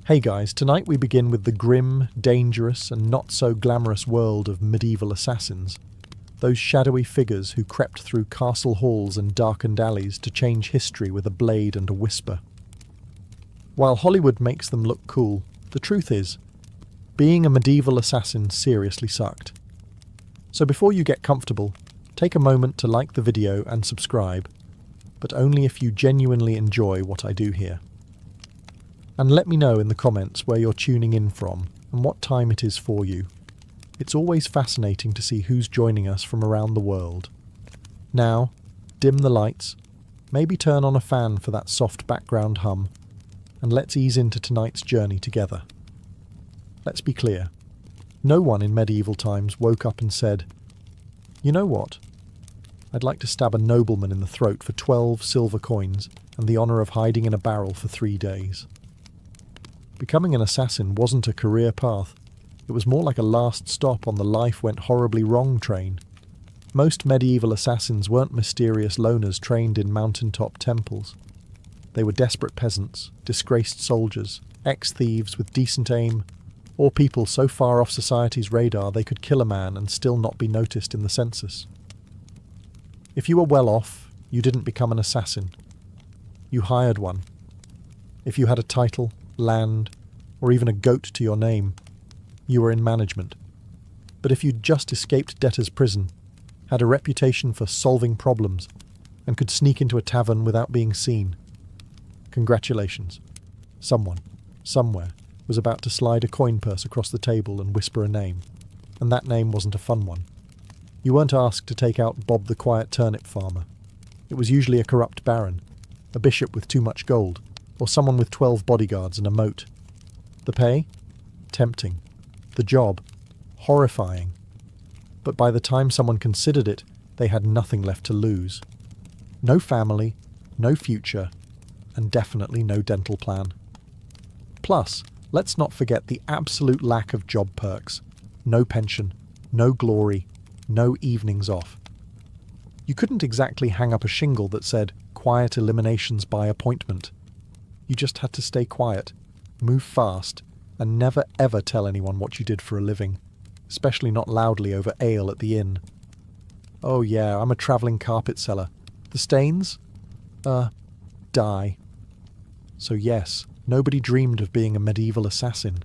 Hey guys, tonight we begin with the grim, dangerous and not so glamorous world of medieval assassins. Those shadowy figures who crept through castle halls and darkened alleys to change history with a blade and a whisper. While Hollywood makes them look cool, the truth is, being a medieval assassin seriously sucked. So before you get comfortable, take a moment to like the video and subscribe, but only if you genuinely enjoy what I do here. And let me know in the comments where you're tuning in from and what time it is for you. It's always fascinating to see who's joining us from around the world. Now, dim the lights, maybe turn on a fan for that soft background hum, and let's ease into tonight's journey together. Let's be clear, no one in medieval times woke up and said, "You know what? I'd like to stab a nobleman in the throat for 12 silver coins and the honour of hiding in a barrel for 3 days." Becoming an assassin wasn't a career path. It was more like a last stop on the life went horribly wrong train. Most medieval assassins weren't mysterious loners trained in mountaintop temples. They were desperate peasants, disgraced soldiers, ex-thieves with decent aim, or people so far off society's radar they could kill a man and still not be noticed in the census. If you were well off, you didn't become an assassin. You hired one. If you had a title, land, or even a goat to your name, you were in management. But if you'd just escaped debtor's prison, had a reputation for solving problems, and could sneak into a tavern without being seen, congratulations. Someone, somewhere, was about to slide a coin purse across the table and whisper a name, and that name wasn't a fun one. You weren't asked to take out Bob the Quiet Turnip Farmer. It was usually a corrupt baron, a bishop with too much gold, or someone with 12 bodyguards and a moat. The pay? Tempting. The job? Horrifying. But by the time someone considered it, they had nothing left to lose. No family, no future, and definitely no dental plan. Plus, let's not forget the absolute lack of job perks. No pension, no glory, no evenings off. You couldn't exactly hang up a shingle that said, "Quiet eliminations by appointment." You just had to stay quiet, move fast, and never ever tell anyone what you did for a living, especially not loudly over ale at the inn. "Oh yeah, I'm a travelling carpet seller. The stains? Die." So yes, nobody dreamed of being a medieval assassin.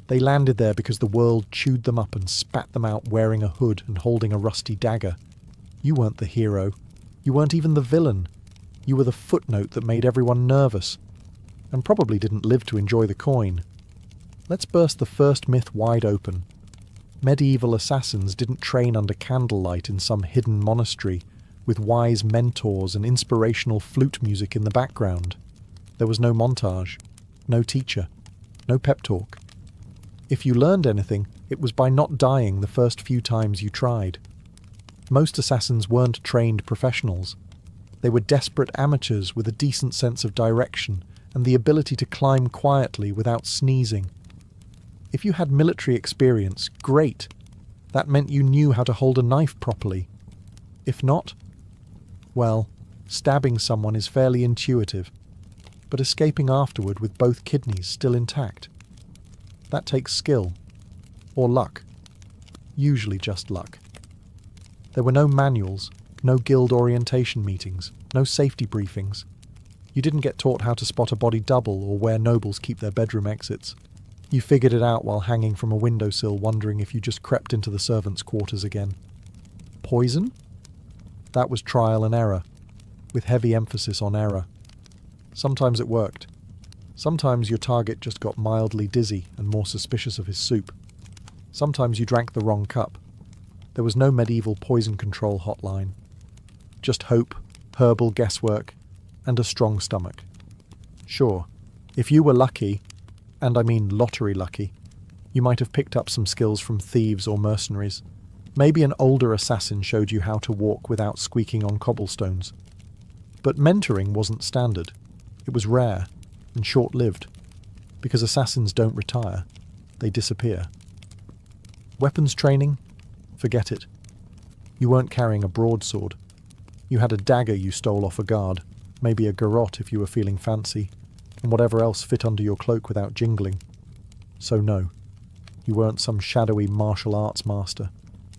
They landed there because the world chewed them up and spat them out wearing a hood and holding a rusty dagger. You weren't the hero. You weren't even the villain. You were the footnote that made everyone nervous, and probably didn't live to enjoy the coin. Let's burst the first myth wide open. Medieval assassins didn't train under candlelight in some hidden monastery, with wise mentors and inspirational flute music in the background. There was no montage, no teacher, no pep talk. If you learned anything, it was by not dying the first few times you tried. Most assassins weren't trained professionals. They were desperate amateurs with a decent sense of direction and the ability to climb quietly without sneezing. If you had military experience, great. That meant you knew how to hold a knife properly. If not, well, stabbing someone is fairly intuitive, but escaping afterward with both kidneys still intact, that takes skill. Or luck. Usually just luck. There were no manuals, no guild orientation meetings, no safety briefings. You didn't get taught how to spot a body double or where nobles keep their bedroom exits. You figured it out while hanging from a windowsill wondering if you just crept into the servants' quarters again. Poison? That was trial and error, with heavy emphasis on error. Sometimes it worked. Sometimes your target just got mildly dizzy and more suspicious of his soup. Sometimes you drank the wrong cup. There was no medieval poison control hotline. Just hope, herbal guesswork, and a strong stomach. Sure, if you were lucky, and I mean lottery lucky, you might have picked up some skills from thieves or mercenaries. Maybe an older assassin showed you how to walk without squeaking on cobblestones. But mentoring wasn't standard. It was rare and short-lived, because assassins don't retire, they disappear. Weapons training? Forget it. You weren't carrying a broadsword. You had a dagger you stole off a guard, maybe a garrote if you were feeling fancy. and whatever else fit under your cloak without jingling. So no, you weren't some shadowy martial arts master.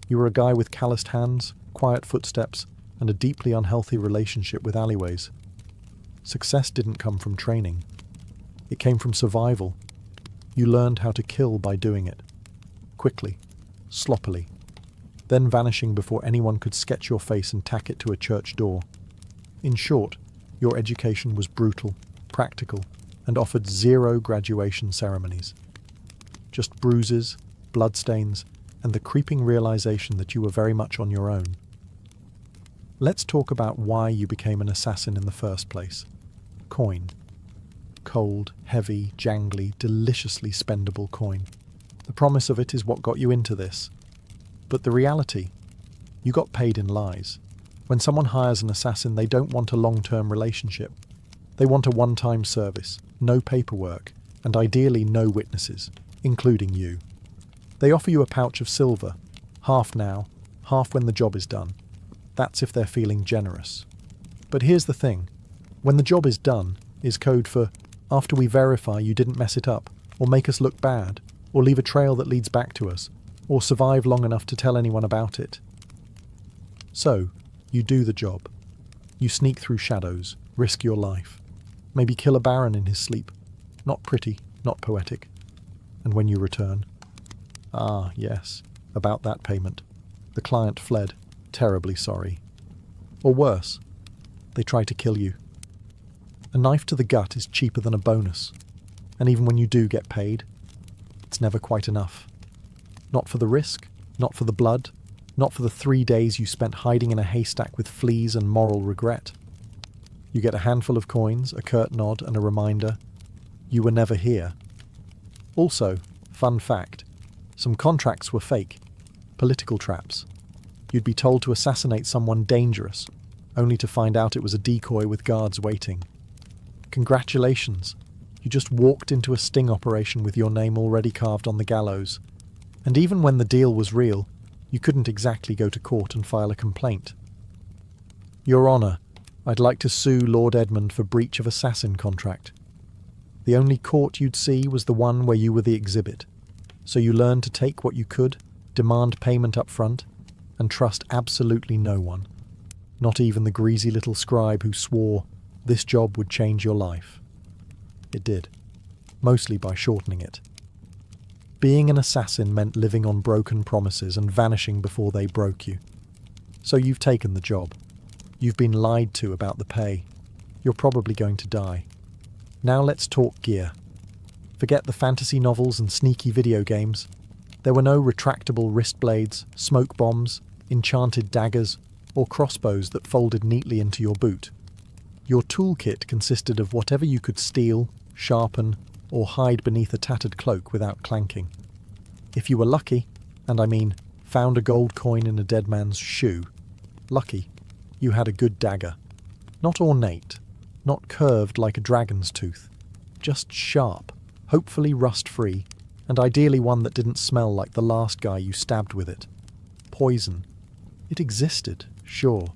You were a guy with calloused hands, quiet footsteps, and a deeply unhealthy relationship with alleyways. Success didn't come from training. It came from survival. You learned how to kill by doing it. Quickly, sloppily, then vanishing before anyone could sketch your face and tack it to a church door. In short, your education was brutal, practical, and offered zero graduation ceremonies. Just bruises, bloodstains, and the creeping realization that you were very much on your own. Let's talk about why you became an assassin in the first place. Coin. Cold, heavy, jangly, deliciously spendable coin. The promise of it is what got you into this. But the reality, you got paid in lies. When someone hires an assassin, they don't want a long-term relationship. They want a one-time service, no paperwork, and ideally no witnesses, including you. They offer you a pouch of silver, half now, half when the job is done. That's if they're feeling generous. But here's the thing. When the job is done is code for after we verify you didn't mess it up, or make us look bad, or leave a trail that leads back to us, or survive long enough to tell anyone about it. So, you do the job. You sneak through shadows, risk your life. Maybe kill a baron in his sleep. Not pretty, not poetic. And when you return... Ah, yes, about that payment. The client fled, terribly sorry. Or worse, they try to kill you. A knife to the gut is cheaper than a bonus. And even when you do get paid, it's never quite enough. Not for the risk, not for the blood, not for the 3 days you spent hiding in a haystack with fleas and moral regret. You get a handful of coins, a curt nod, and a reminder, you were never here. Also, fun fact, some contracts were fake, political traps. You'd be told to assassinate someone dangerous, only to find out it was a decoy with guards waiting. Congratulations, you just walked into a sting operation with your name already carved on the gallows. And even when the deal was real, you couldn't exactly go to court and file a complaint. Your Honour, I'd like to sue Lord Edmund for breach of assassin contract. The only court you'd see was the one where you were the exhibit. So you learned to take what you could, demand payment up front, and trust absolutely no one. Not even the greasy little scribe who swore this job would change your life. It did, mostly by shortening it. Being an assassin meant living on broken promises and vanishing before they broke you. So you've taken the job. You've been lied to about the pay. You're probably going to die. Now let's talk gear. Forget the fantasy novels and sneaky video games. There were no retractable wrist blades, smoke bombs, enchanted daggers, or crossbows that folded neatly into your boot. Your toolkit consisted of whatever you could steal, sharpen, or hide beneath a tattered cloak without clanking. If you were lucky, and I mean found a gold coin in a dead man's shoe, lucky, you had a good dagger. Not ornate, not curved like a dragon's tooth, just sharp, hopefully rust-free, and ideally one that didn't smell like the last guy you stabbed with it. Poison. It existed, sure,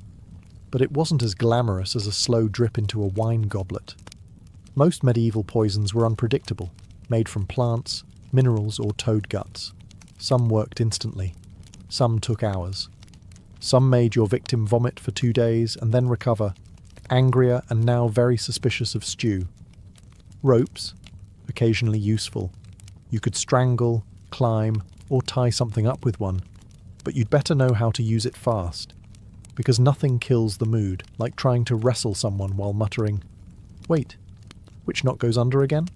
but it wasn't as glamorous as a slow drip into a wine goblet. Most medieval poisons were unpredictable, made from plants, minerals, or toad guts. Some worked instantly. Some took hours. Some made your victim vomit for 2 days and then recover, angrier and now very suspicious of stew. Ropes, occasionally useful. You could strangle, climb, or tie something up with one, but you'd better know how to use it fast, because nothing kills the mood like trying to wrestle someone while muttering, "Wait, which knot goes under again?"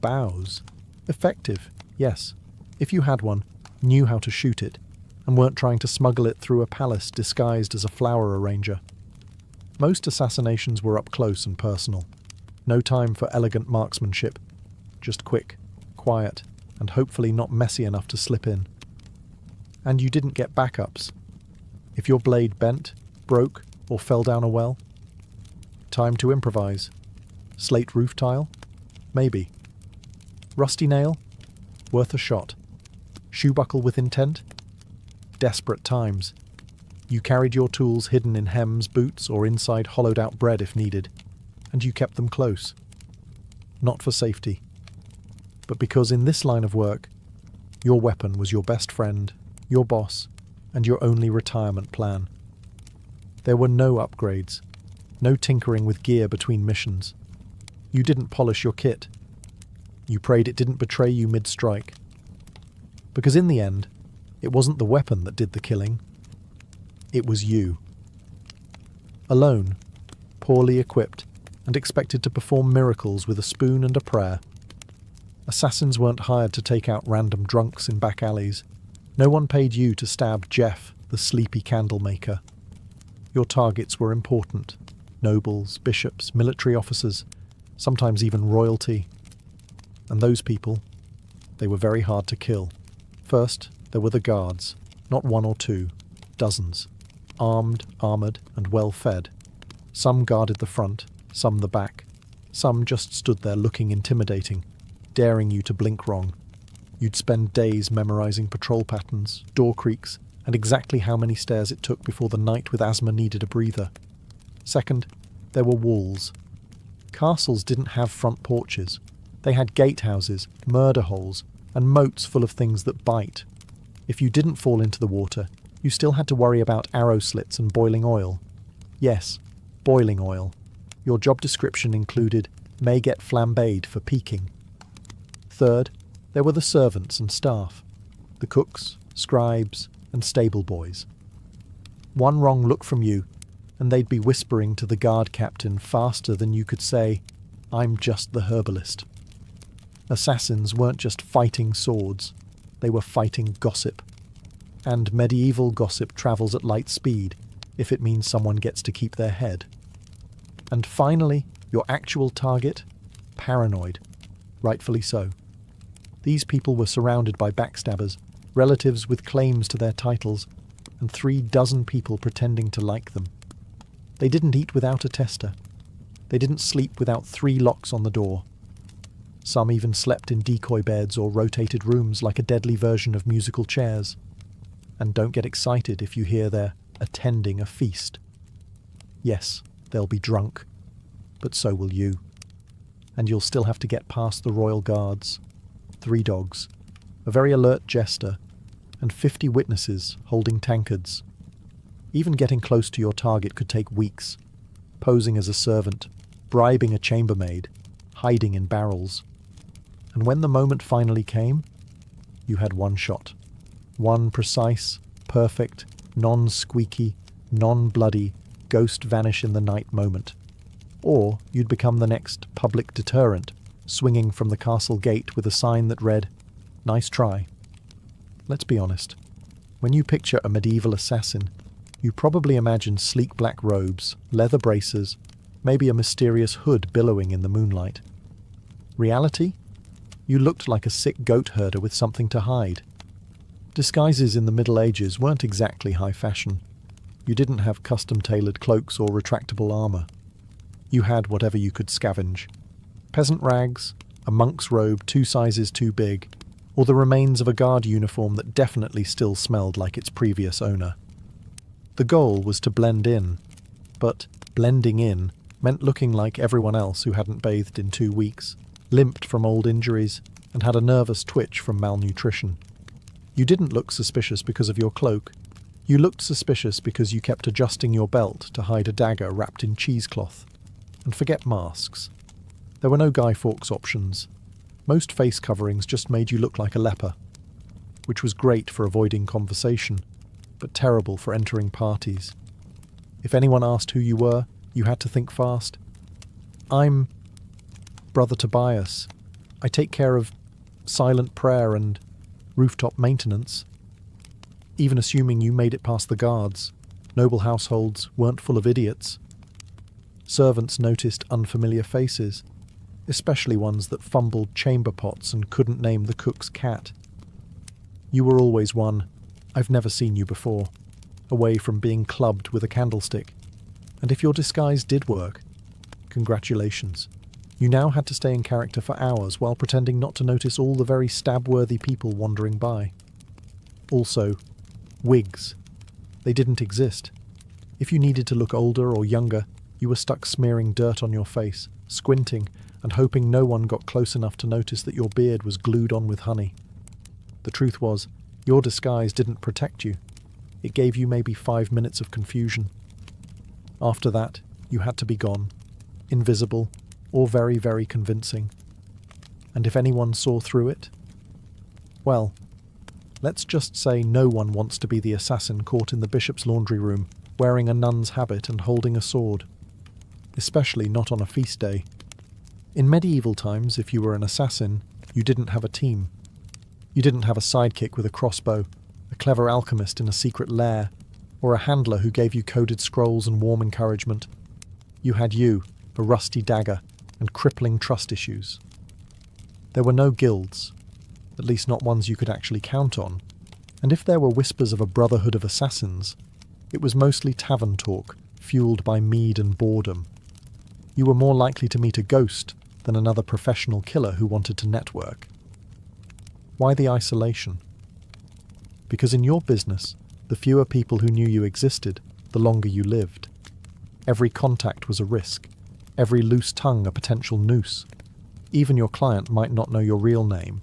Bows. Effective, yes, if you had one, knew how to shoot it, and weren't trying to smuggle it through a palace disguised as a flower arranger. Most assassinations were up close and personal. No time for elegant marksmanship. Just quick, quiet, and hopefully not messy enough to slip in. And you didn't get backups. If your blade bent, broke, or fell down a well, time to improvise. Slate roof tile? Maybe. Rusty nail? Worth a shot. Shoe buckle with intent? Desperate times. You carried your tools hidden in hems, boots, or inside hollowed-out bread if needed, and you kept them close. not for safety, but because in this line of work, your weapon was your best friend, your boss, and your only retirement plan. There were no upgrades, no tinkering with gear between missions. You didn't polish your kit. You prayed it didn't betray you mid-strike. Because in the end, it wasn't the weapon that did the killing. It was you. Alone, poorly equipped, and expected to perform miracles with a spoon and a prayer. Assassins weren't hired to take out random drunks in back alleys. No one paid you to stab Jeff, the sleepy candle maker. Your targets were important. Nobles, bishops, military officers, sometimes even royalty. And those people, they were very hard to kill. First, there were the guards, not one or two, dozens. Armed, armoured, and well-fed. Some guarded the front, some the back. Some just stood there looking intimidating, daring you to blink wrong. You'd spend days memorising patrol patterns, door creaks, and exactly how many stairs it took before the knight with asthma needed a breather. Second, there were walls. Castles didn't have front porches. They had gatehouses, murder holes, and moats full of things that bite. If you didn't fall into the water, you still had to worry about arrow slits and boiling oil. Yes, boiling oil. Your job description included may get flambéed for peeking. Third, there were the servants and staff, the cooks, scribes, and stable boys. One wrong look from you, and they'd be whispering to the guard captain faster than you could say, "I'm just the herbalist." Assassins weren't just fighting swords, they were fighting gossip. And medieval gossip travels at light speed, if it means someone gets to keep their head. And finally, your actual target? Paranoid. Rightfully so. These people were surrounded by backstabbers, relatives with claims to their titles, and 36 people pretending to like them. They didn't eat without a tester. They didn't sleep without 3 locks on the door. Some even slept in decoy beds or rotated rooms like a deadly version of musical chairs. And don't get excited if you hear they're attending a feast. Yes, they'll be drunk, but so will you. And you'll still have to get past the royal guards, 3 dogs, a very alert jester, and 50 witnesses holding tankards. Even getting close to your target could take weeks, posing as a servant, bribing a chambermaid, hiding in barrels. And when the moment finally came, you had one shot. One precise, perfect, non-squeaky, non-bloody, ghost vanish in the night moment. Or you'd become the next public deterrent, swinging from the castle gate with a sign that read, "Nice try." Let's be honest. When you picture a medieval assassin, you probably imagine sleek black robes, leather braces, maybe a mysterious hood billowing in the moonlight. Reality? You looked like a sick goat herder with something to hide. Disguises in the Middle Ages weren't exactly high fashion. You didn't have custom-tailored cloaks or retractable armour. You had whatever you could scavenge. Peasant rags, a monk's robe 2 sizes too big, or the remains of a guard uniform that definitely still smelled like its previous owner. The goal was to blend in, but blending in meant looking like everyone else who hadn't bathed in 2 weeks, limped from old injuries, and had a nervous twitch from malnutrition. You didn't look suspicious because of your cloak. You looked suspicious because you kept adjusting your belt to hide a dagger wrapped in cheesecloth. And forget masks. There were no Guy Fawkes options. Most face coverings just made you look like a leper, which was great for avoiding conversation, but terrible for entering parties. If anyone asked who you were, you had to think fast. "I'm Brother Tobias. I take care of silent prayer and rooftop maintenance." Even assuming you made it past the guards, noble households weren't full of idiots. Servants noticed unfamiliar faces, especially ones that fumbled chamber pots and couldn't name the cook's cat. You were always one, "I've never seen you before," away from being clubbed with a candlestick. And if your disguise did work, congratulations. You now had to stay in character for hours while pretending not to notice all the very stab-worthy people wandering by. Also, wigs. They didn't exist. If you needed to look older or younger, you were stuck smearing dirt on your face, squinting, and hoping no one got close enough to notice that your beard was glued on with honey. The truth was, your disguise didn't protect you. It gave you maybe 5 minutes of confusion. After that, you had to be gone, invisible, or very, very convincing. And if anyone saw through it, well, let's just say no one wants to be the assassin caught in the bishop's laundry room, wearing a nun's habit and holding a sword. Especially not on a feast day. In medieval times, if you were an assassin, you didn't have a team. You didn't have a sidekick with a crossbow, a clever alchemist in a secret lair, or a handler who gave you coded scrolls and warm encouragement. You had you, a rusty dagger, and crippling trust issues. There were no guilds, at least not ones you could actually count on, and if there were whispers of a brotherhood of assassins, it was mostly tavern talk, fueled by mead and boredom. You were more likely to meet a ghost than another professional killer who wanted to network. Why the isolation? Because in your business, the fewer people who knew you existed, the longer you lived. Every contact was a risk, every loose tongue a potential noose. Even your client might not know your real name.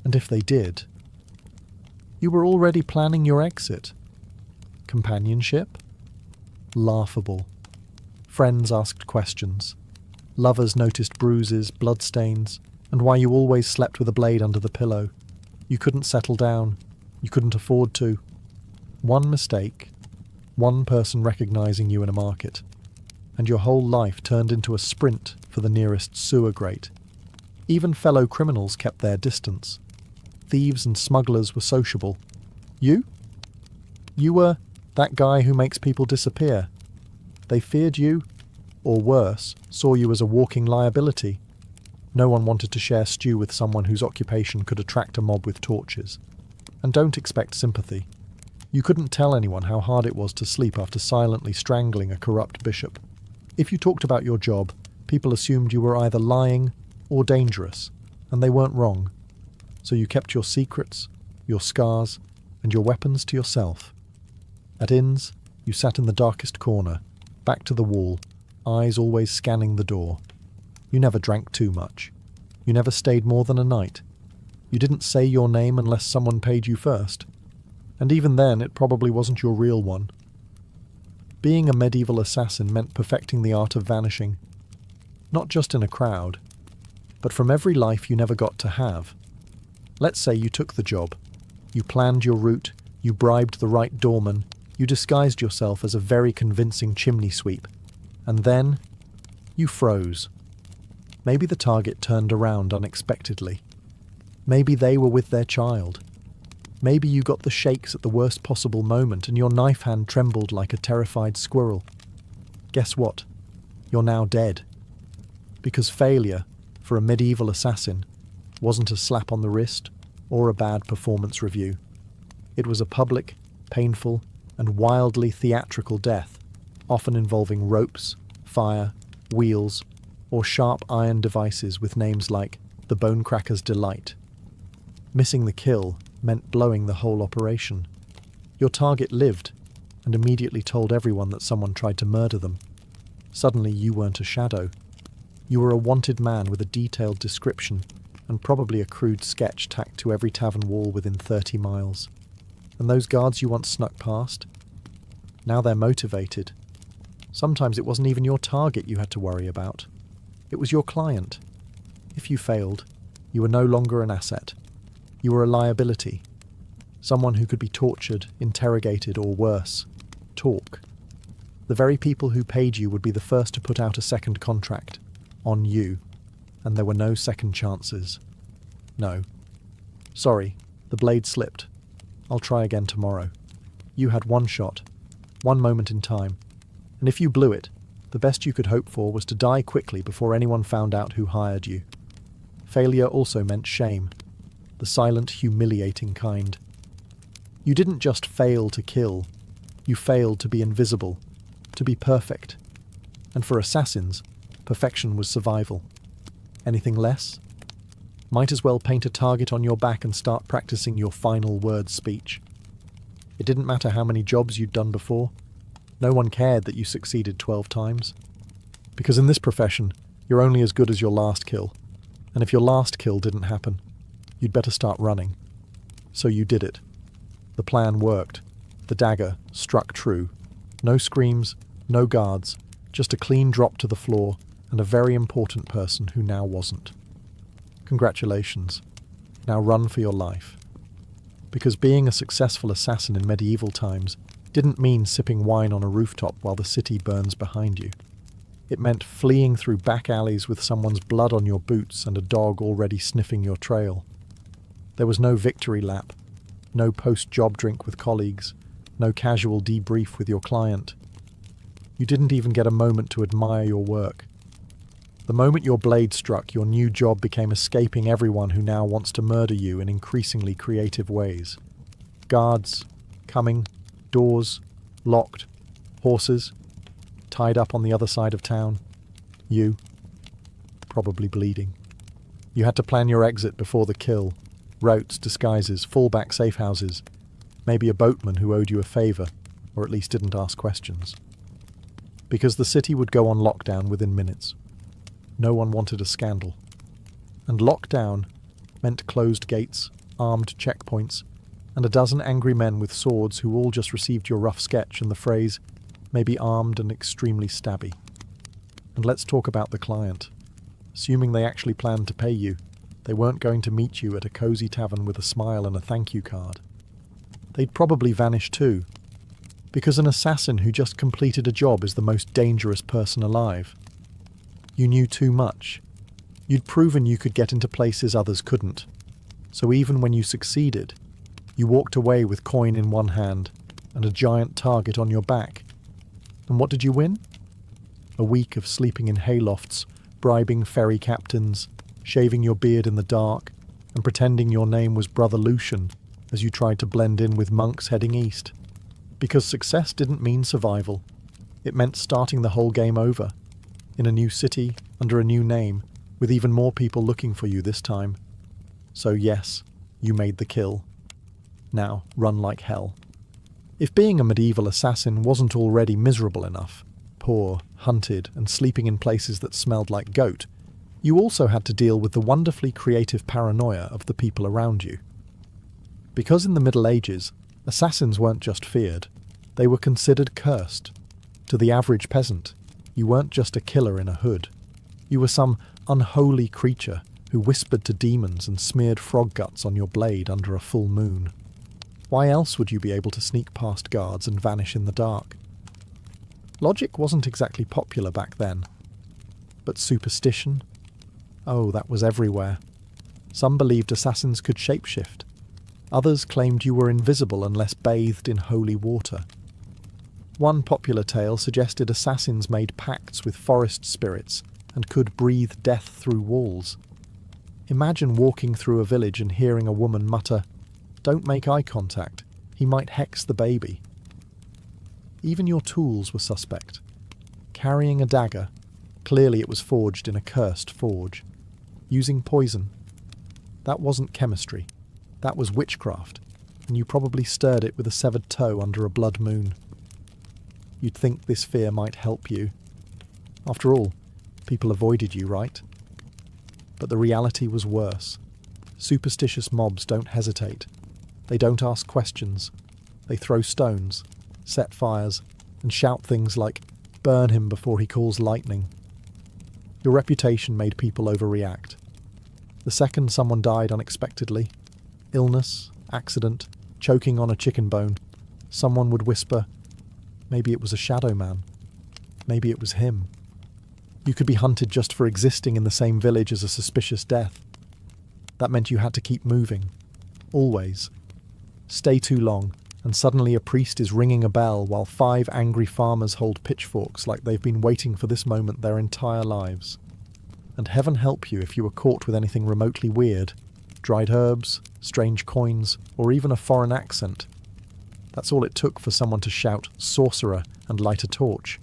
And if they did, you were already planning your exit. Companionship? Laughable. Friends asked questions. Lovers noticed bruises, bloodstains, and why you always slept with a blade under the pillow. You couldn't settle down. You couldn't afford to. One mistake, one person recognizing you in a market, and your whole life turned into a sprint for the nearest sewer grate. Even fellow criminals kept their distance. Thieves and smugglers were sociable. You? You were that guy who makes people disappear. They feared you, or worse, saw you as a walking liability. No one wanted to share stew with someone whose occupation could attract a mob with torches. And don't expect sympathy. You couldn't tell anyone how hard it was to sleep after silently strangling a corrupt bishop. If you talked about your job, people assumed you were either lying or dangerous, and they weren't wrong. So you kept your secrets, your scars, and your weapons to yourself. At inns, you sat in the darkest corner, back to the wall, eyes always scanning the door. You never drank too much. You never stayed more than a night. You didn't say your name unless someone paid you first. And even then, it probably wasn't your real one. Being a medieval assassin meant perfecting the art of vanishing. Not just in a crowd, but from every life you never got to have. Let's say you took the job. You planned your route, you bribed the right doorman, you disguised yourself as a very convincing chimney sweep. And then, you froze. Maybe the target turned around unexpectedly. Maybe they were with their child. Maybe you got the shakes at the worst possible moment and your knife hand trembled like a terrified squirrel. Guess what? You're now dead. Because failure, for a medieval assassin, wasn't a slap on the wrist or a bad performance review. It was a public, painful, and wildly theatrical death, often involving ropes, fire, wheels, or sharp iron devices with names like the Bonecracker's Delight. Missing the kill meant blowing the whole operation. Your target lived, and immediately told everyone that someone tried to murder them. Suddenly you weren't a shadow. You were a wanted man with a detailed description, and probably a crude sketch tacked to every tavern wall within 30 miles. And those guards you once snuck past? Now they're motivated. Sometimes it wasn't even your target you had to worry about. It was your client. If you failed, you were no longer an asset. You were a liability. Someone who could be tortured, interrogated, or worse, talk. The very people who paid you would be the first to put out a second contract, on you, and there were no second chances. No. Sorry, the blade slipped. I'll try again tomorrow. You had one shot, one moment in time, and if you blew it, the best you could hope for was to die quickly before anyone found out who hired you. Failure also meant shame, the silent, humiliating kind. You didn't just fail to kill, you failed to be invisible, to be perfect. And for assassins, perfection was survival. Anything less? Might as well paint a target on your back and start practicing your final word speech. It didn't matter how many jobs you'd done before. No one cared that you succeeded 12 times. Because in this profession, You're only as good as your last kill. And if your last kill didn't happen, you'd better start running. So you did it. The plan worked. The dagger struck true. No screams, no guards, just a clean drop to the floor and a very important person who now wasn't. Congratulations. Now run for your life. Because being a successful assassin in medieval times didn't mean sipping wine on a rooftop while the city burns behind you. It meant fleeing through back alleys with someone's blood on your boots and a dog already sniffing your trail. There was no victory lap, no post-job drink with colleagues, no casual debrief with your client. You didn't even get a moment to admire your work. The moment your blade struck, your new job became escaping everyone who now wants to murder you in increasingly creative ways. Guards, coming, doors, locked, horses, tied up on the other side of town. You, probably bleeding. You had to plan your exit before the kill. Routes, disguises, fallback safe houses. Maybe a boatman who owed you a favour, or at least didn't ask questions. Because the city would go on lockdown within minutes. No one wanted a scandal. And lockdown meant closed gates, armed checkpoints, and a dozen angry men with swords who all just received your rough sketch and the phrase, maybe armed and extremely stabby. And let's talk about the client. Assuming they actually planned to pay you, they weren't going to meet you at a cosy tavern with a smile and a thank you card. They'd probably vanish too, because an assassin who just completed a job is the most dangerous person alive. You knew too much. You'd proven you could get into places others couldn't. So even when you succeeded, you walked away with coin in one hand and a giant target on your back. And what did you win? A week of sleeping in haylofts, bribing ferry captains, shaving your beard in the dark, and pretending your name was Brother Lucian as you tried to blend in with monks heading east. Because success didn't mean survival. It meant starting the whole game over. In a new city, under a new name, with even more people looking for you this time. So yes, you made the kill. Now, run like hell. If being a medieval assassin wasn't already miserable enough, poor, hunted, and sleeping in places that smelled like goat, you also had to deal with the wonderfully creative paranoia of the people around you. Because in the Middle Ages, assassins weren't just feared, they were considered cursed. To the average peasant, you weren't just a killer in a hood. You were some unholy creature who whispered to demons and smeared frog guts on your blade under a full moon. Why else would you be able to sneak past guards and vanish in the dark? Logic wasn't exactly popular back then. But superstition? Oh, that was everywhere. Some believed assassins could shapeshift. Others claimed you were invisible unless bathed in holy water. One popular tale suggested assassins made pacts with forest spirits and could breathe death through walls. Imagine walking through a village and hearing a woman mutter, "Don't make eye contact, he might hex the baby." Even your tools were suspect. Carrying a dagger, clearly it was forged in a cursed forge. Using poison, that wasn't chemistry, that was witchcraft, and you probably stirred it with a severed toe under a blood moon. You'd think this fear might help you. After all, people avoided you, right? But the reality was worse. Superstitious mobs don't hesitate. They don't ask questions. They throw stones, set fires, and shout things like, "Burn him before he calls lightning." Your reputation made people overreact. The second someone died unexpectedly, illness, accident, choking on a chicken bone, someone would whisper, "Maybe it was a shadow man. Maybe it was him." You could be hunted just for existing in the same village as a suspicious death. That meant you had to keep moving. Always. Stay too long, and suddenly a priest is ringing a bell while 5 angry farmers hold pitchforks like they've been waiting for this moment their entire lives. And heaven help you if you were caught with anything remotely weird. Dried herbs, strange coins, or even a foreign accent. That's all it took for someone to shout "sorcerer" and light a torch.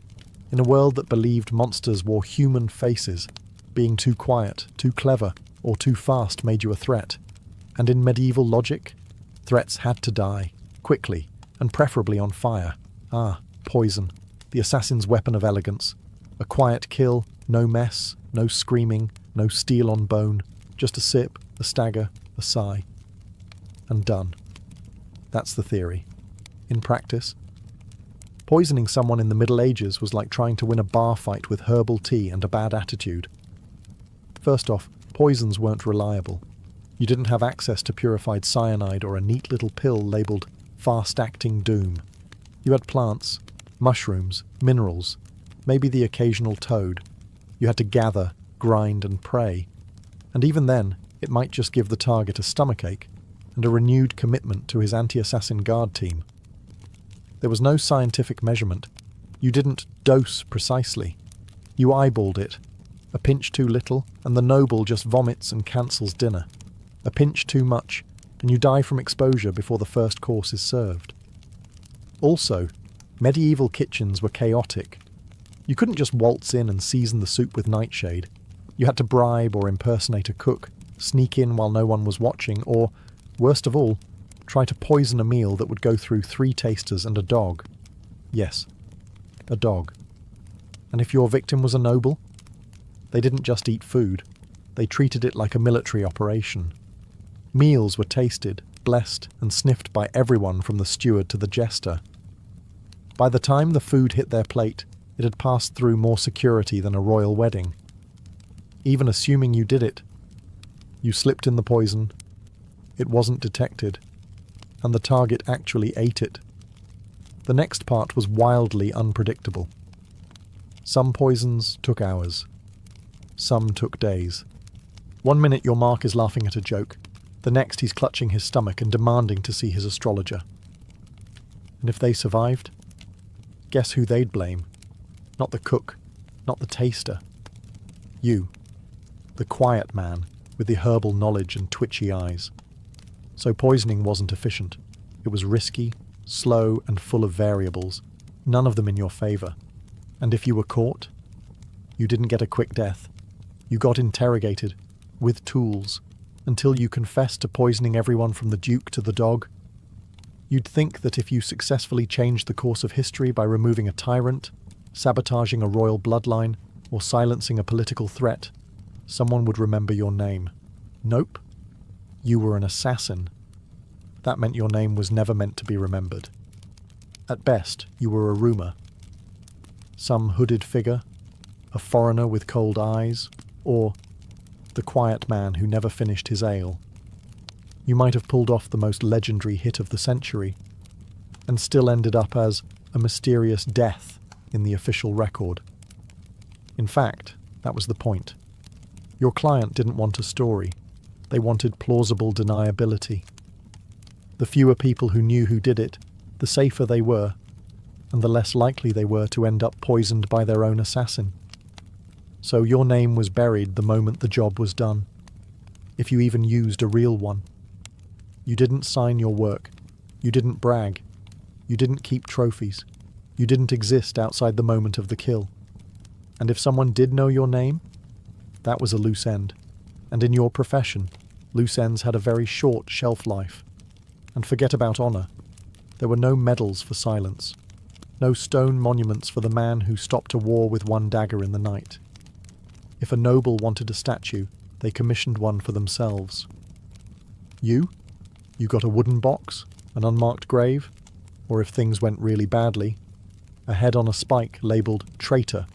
In a world that believed monsters wore human faces, being too quiet, too clever, or too fast made you a threat. And in medieval logic, threats had to die, quickly, and preferably on fire. Poison, the assassin's weapon of elegance. A quiet kill, no mess, No screaming, no steel on bone, just a sip, a stagger, a sigh. And done. That's the theory. In practice, poisoning someone in the Middle Ages was like trying to win a bar fight with herbal tea and a bad attitude. First off, poisons weren't reliable. You didn't have access to purified cyanide or a neat little pill labelled fast-acting doom. You had plants, mushrooms, minerals, maybe the occasional toad. You had to gather, grind and pray. And even then, it might just give the target a stomachache and a renewed commitment to his anti-assassin guard team. There was no scientific measurement. You didn't dose precisely. You eyeballed it. A pinch too little, and the noble just vomits and cancels dinner. A pinch too much, and you die from exposure before the first course is served. Also, medieval kitchens were chaotic. You couldn't just waltz in and season the soup with nightshade. You had to bribe or impersonate a cook, sneak in while no one was watching, or, worst of all, try to poison a meal that would go through 3 tasters and a dog. Yes, a dog. And if your victim was a noble, they didn't just eat food, they treated it like a military operation. Meals were tasted, blessed, and sniffed by everyone from the steward to the jester. By the time the food hit their plate, it had passed through more security than a royal wedding. Even assuming you did it, you slipped in the poison, it wasn't detected, and the target actually ate it. The next part was wildly unpredictable. Some poisons took hours. Some took days. 1 minute your mark is laughing at a joke, the next he's clutching his stomach and demanding to see his astrologer. And if they survived, guess who they'd blame? Not the cook, not the taster. You, the quiet man with the herbal knowledge and twitchy eyes. So poisoning wasn't efficient. It was risky, slow, and full of variables, none of them in your favour. And if you were caught, you didn't get a quick death. You got interrogated, with tools, until you confessed to poisoning everyone from the Duke to the dog. You'd think that if you successfully changed the course of history by removing a tyrant, sabotaging a royal bloodline, or silencing a political threat, someone would remember your name. Nope. You were an assassin. That meant your name was never meant to be remembered. At best, you were a rumour. Some hooded figure, a foreigner with cold eyes, or the quiet man who never finished his ale. You might have pulled off the most legendary hit of the century, and still ended up as a mysterious death in the official record. In fact, that was the point. Your client didn't want a story. They wanted plausible deniability. The fewer people who knew who did it, the safer they were, and the less likely they were to end up poisoned by their own assassin. So your name was buried the moment the job was done, if you even used a real one. You didn't sign your work. You didn't brag. You didn't keep trophies. You didn't exist outside the moment of the kill. And if someone did know your name, that was a loose end. And in your profession, loose ends had a very short shelf life. And forget about honour. There were no medals for silence. No stone monuments for the man who stopped a war with one dagger in the night. If a noble wanted a statue, they commissioned one for themselves. You got a wooden box, an unmarked grave, or if things went really badly, a head on a spike labelled traitor.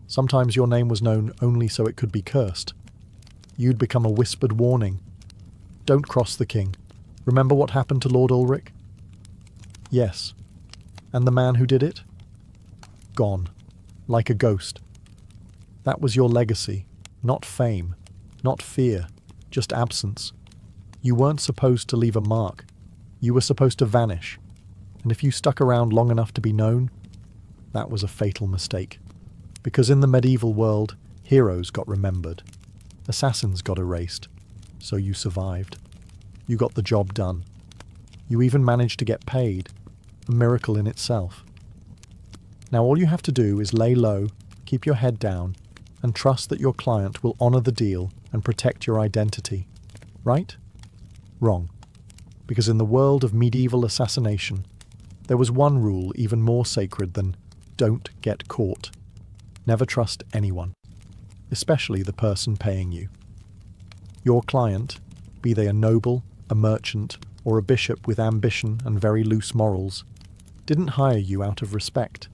Sometimes your name was known only so it could be cursed. You'd become a whispered warning. Don't cross the king. Remember what happened to Lord Ulrich? Yes. And the man who did it? Gone. Like a ghost. That was your legacy. Not fame. Not fear. Just absence. You weren't supposed to leave a mark. You were supposed to vanish. And if you stuck around long enough to be known, that was a fatal mistake. Because in the medieval world, heroes got remembered. Assassins got erased. So you survived. You got the job done. You even managed to get paid. A miracle in itself. Now all you have to do is lay low, keep your head down, and trust that your client will honour the deal and protect your identity. Right? Wrong. Because in the world of medieval assassination, there was one rule even more sacred than don't get caught. Never trust anyone. especially the person paying you. Your client, be they a noble, a merchant, or a bishop with ambition and very loose morals, didn't hire you out of respect.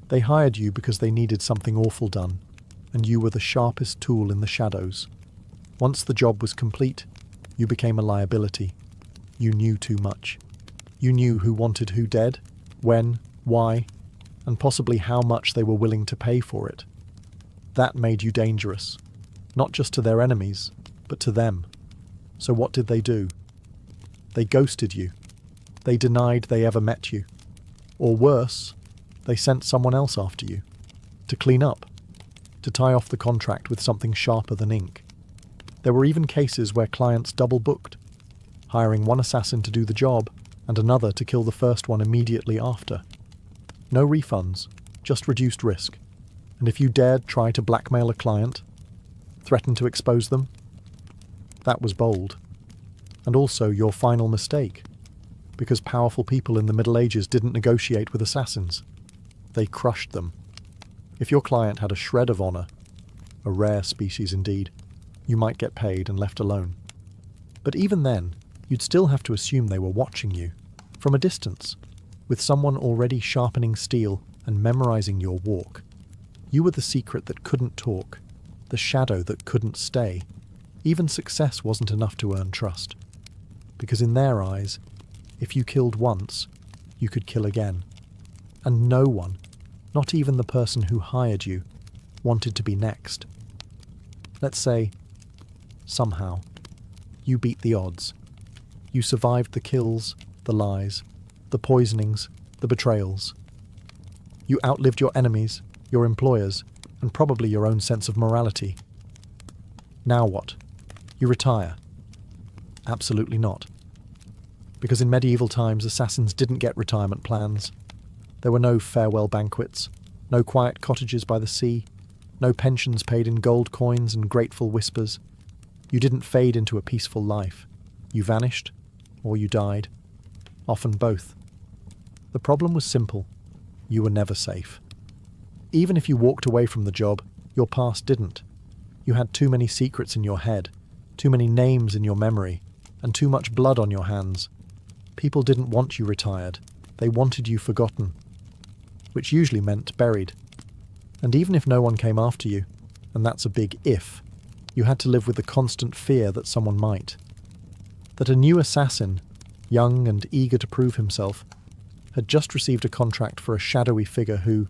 They hired you because they needed something awful done, and you were the sharpest tool in the shadows. Once the job was complete, you became a liability. You knew too much. You knew who wanted who dead, when, why, and possibly how much they were willing to pay for it. That made you dangerous, not just to their enemies, but to them. So what did they do? They ghosted you. They denied they ever met you. Or worse, they sent someone else after you, to clean up, to tie off the contract with something sharper than ink. There were even cases where clients double-booked, hiring one assassin to do the job and another to kill the first one immediately after. No refunds, just reduced risk. And if you dared try to blackmail a client, threaten to expose them, that was bold. And also your final mistake, because powerful people in the Middle Ages didn't negotiate with assassins. They crushed them. If your client had a shred of honor, a rare species indeed, you might get paid and left alone. But even then, you'd still have to assume they were watching you, from a distance, with someone already sharpening steel and memorizing your walk. You were the secret that couldn't talk, the shadow that couldn't stay. Even success wasn't enough to earn trust. Because in their eyes, if you killed once, you could kill again. And no one, not even the person who hired you, wanted to be next. Let's say, somehow, you beat the odds. You survived the kills, the lies, the poisonings, the betrayals. You outlived your enemies, your employers, and probably your own sense of morality. Now what? You retire? Absolutely not. Because in medieval times, assassins didn't get retirement plans. There were no farewell banquets, no quiet cottages by the sea, no pensions paid in gold coins and grateful whispers. You didn't fade into a peaceful life. You vanished, or you died. Often both. The problem was simple. You were never safe. Even if you walked away from the job, your past didn't. You had too many secrets in your head, too many names in your memory, and too much blood on your hands. People didn't want you retired. They wanted you forgotten, which usually meant buried. And even if no one came after you, and that's a big if, you had to live with the constant fear that someone might. That a new assassin, young and eager to prove himself, had just received a contract for a shadowy figure who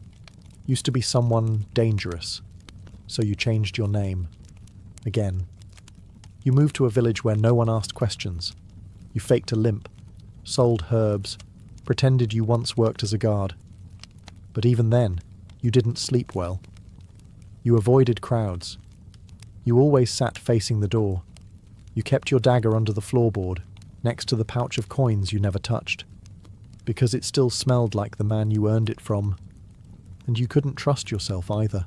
used to be someone dangerous. So you changed your name. Again. You moved to a village where no one asked questions. You faked a limp, sold herbs, pretended you once worked as a guard. But even then, you didn't sleep well. You avoided crowds. You always sat facing the door. You kept your dagger under the floorboard, next to the pouch of coins you never touched, because it still smelled like the man you earned it from. And you couldn't trust yourself either.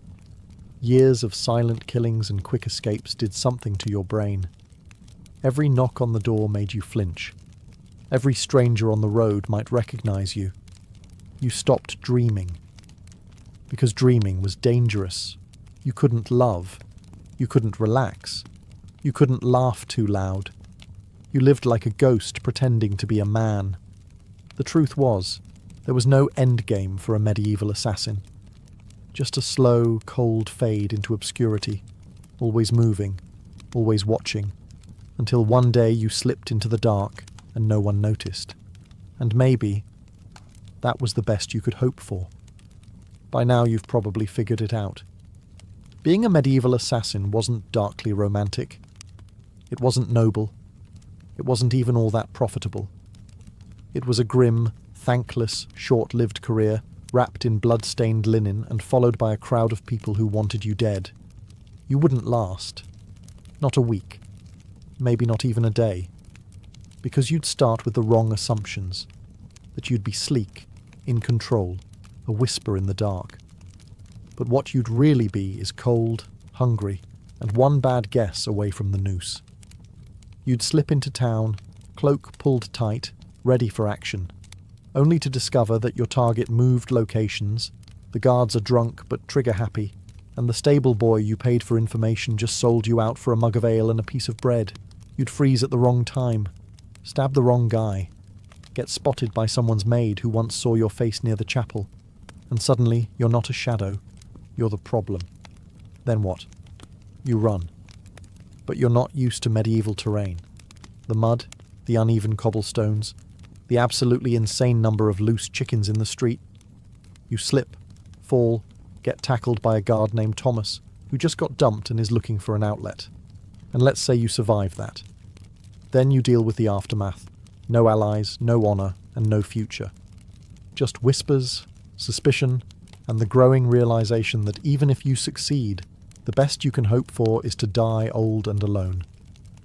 Years of silent killings and quick escapes did something to your brain. Every knock on the door made you flinch. Every stranger on the road might recognize you. You stopped dreaming. Because dreaming was dangerous. You couldn't love. You couldn't relax. You couldn't laugh too loud. You lived like a ghost pretending to be a man. The truth was, there was no endgame for a medieval assassin. Just a slow, cold fade into obscurity, always moving, always watching, until one day you slipped into the dark and no one noticed. And maybe that was the best you could hope for. By now you've probably figured it out. Being a medieval assassin wasn't darkly romantic. It wasn't noble. It wasn't even all that profitable. It was a grim, thankless, short-lived career, wrapped in blood-stained linen and followed by a crowd of people who wanted you dead. You wouldn't last. Not a week. Maybe not even a day. Because you'd start with the wrong assumptions. That you'd be sleek, in control, a whisper in the dark. But what you'd really be is cold, hungry, and one bad guess away from the noose. You'd slip into town, cloak pulled tight, ready for action, only to discover that your target moved locations, the guards are drunk but trigger-happy, And the stable boy you paid for information just sold you out for a mug of ale and a piece of bread. You'd freeze at the wrong time, stab the wrong guy, get spotted by someone's maid who once saw your face near the chapel, and suddenly you're not a shadow, you're the problem. Then what? You run. But you're not used to medieval terrain. The mud, the uneven cobblestones, the absolutely insane number of loose chickens in the street. You slip, fall, get tackled by a guard named Thomas, who just got dumped and is looking for an outlet. And let's say you survive that. Then you deal with the aftermath. No allies, no honour, and no future. Just whispers, suspicion, and the growing realisation that even if you succeed, the best you can hope for is to die old and alone,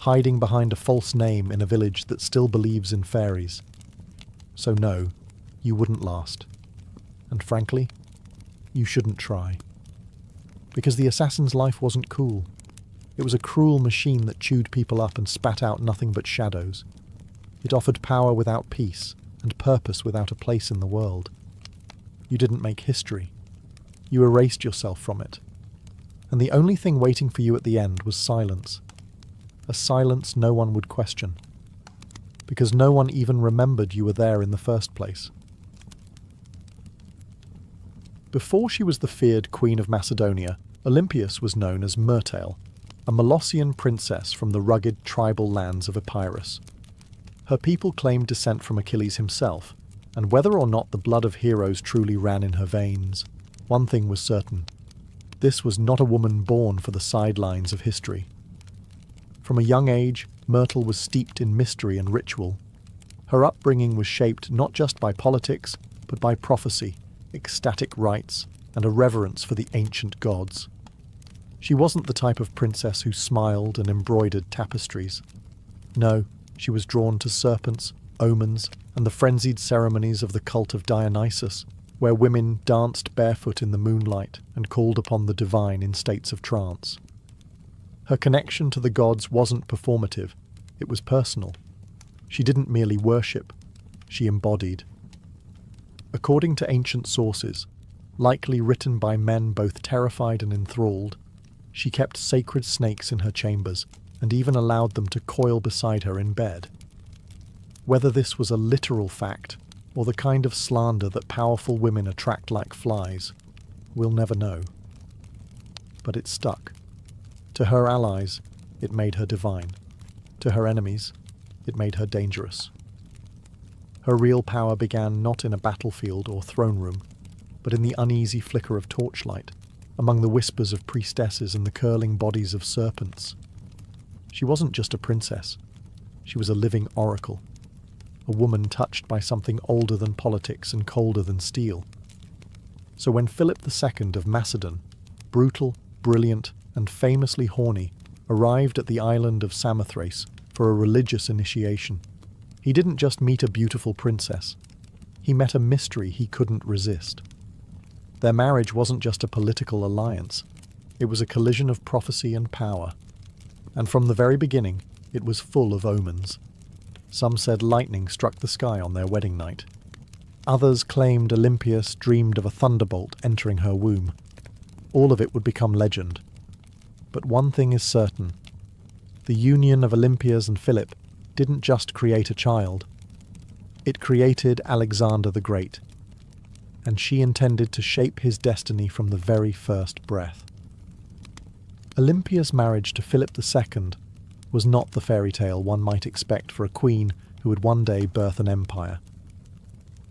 hiding behind a false name in a village that still believes in fairies. So no, you wouldn't last. And frankly, you shouldn't try. Because the assassin's life wasn't cool. It was a cruel machine that chewed people up and spat out nothing but shadows. It offered power without peace, and purpose without a place in the world. You didn't make history. You erased yourself from it. And the only thing waiting for you at the end was silence. A silence no one would question. Because no one even remembered you were there in the first place. Before she was the feared Queen of Macedonia, Olympias was known as Myrtale, a Molossian princess from the rugged tribal lands of Epirus. Her people claimed descent from Achilles himself, and whether or not the blood of heroes truly ran in her veins, one thing was certain. This was not a woman born for the sidelines of history. From a young age, Myrtle was steeped in mystery and ritual. Her upbringing was shaped not just by politics, but by prophecy, ecstatic rites, and a reverence for the ancient gods. She wasn't the type of princess who smiled and embroidered tapestries. No, she was drawn to serpents, omens, and the frenzied ceremonies of the cult of Dionysus, where women danced barefoot in the moonlight and called upon the divine in states of trance. Her connection to the gods wasn't performative, it was personal. She didn't merely worship, she embodied. According to ancient sources, likely written by men both terrified and enthralled, she kept sacred snakes in her chambers and even allowed them to coil beside her in bed. Whether this was a literal fact or the kind of slander that powerful women attract like flies, we'll never know. But it stuck. To her allies, it made her divine. To her enemies, it made her dangerous. Her real power began not in a battlefield or throne room, but in the uneasy flicker of torchlight, among the whispers of priestesses and the curling bodies of serpents. She wasn't just a princess. She was a living oracle. A woman touched by something older than politics and colder than steel. So when Philip II of Macedon, brutal, brilliant, and famously horny, arrived at the island of Samothrace for a religious initiation, he didn't just meet a beautiful princess. He met a mystery he couldn't resist. Their marriage wasn't just a political alliance. It was a collision of prophecy and power. And from the very beginning, it was full of omens. Some said lightning struck the sky on their wedding night. Others claimed Olympias dreamed of a thunderbolt entering her womb. All of it would become legend. But one thing is certain. The union of Olympias and Philip didn't just create a child. It created Alexander the Great. And she intended to shape his destiny from the very first breath. Olympia's marriage to Philip II was not the fairy tale one might expect for a queen who would one day birth an empire.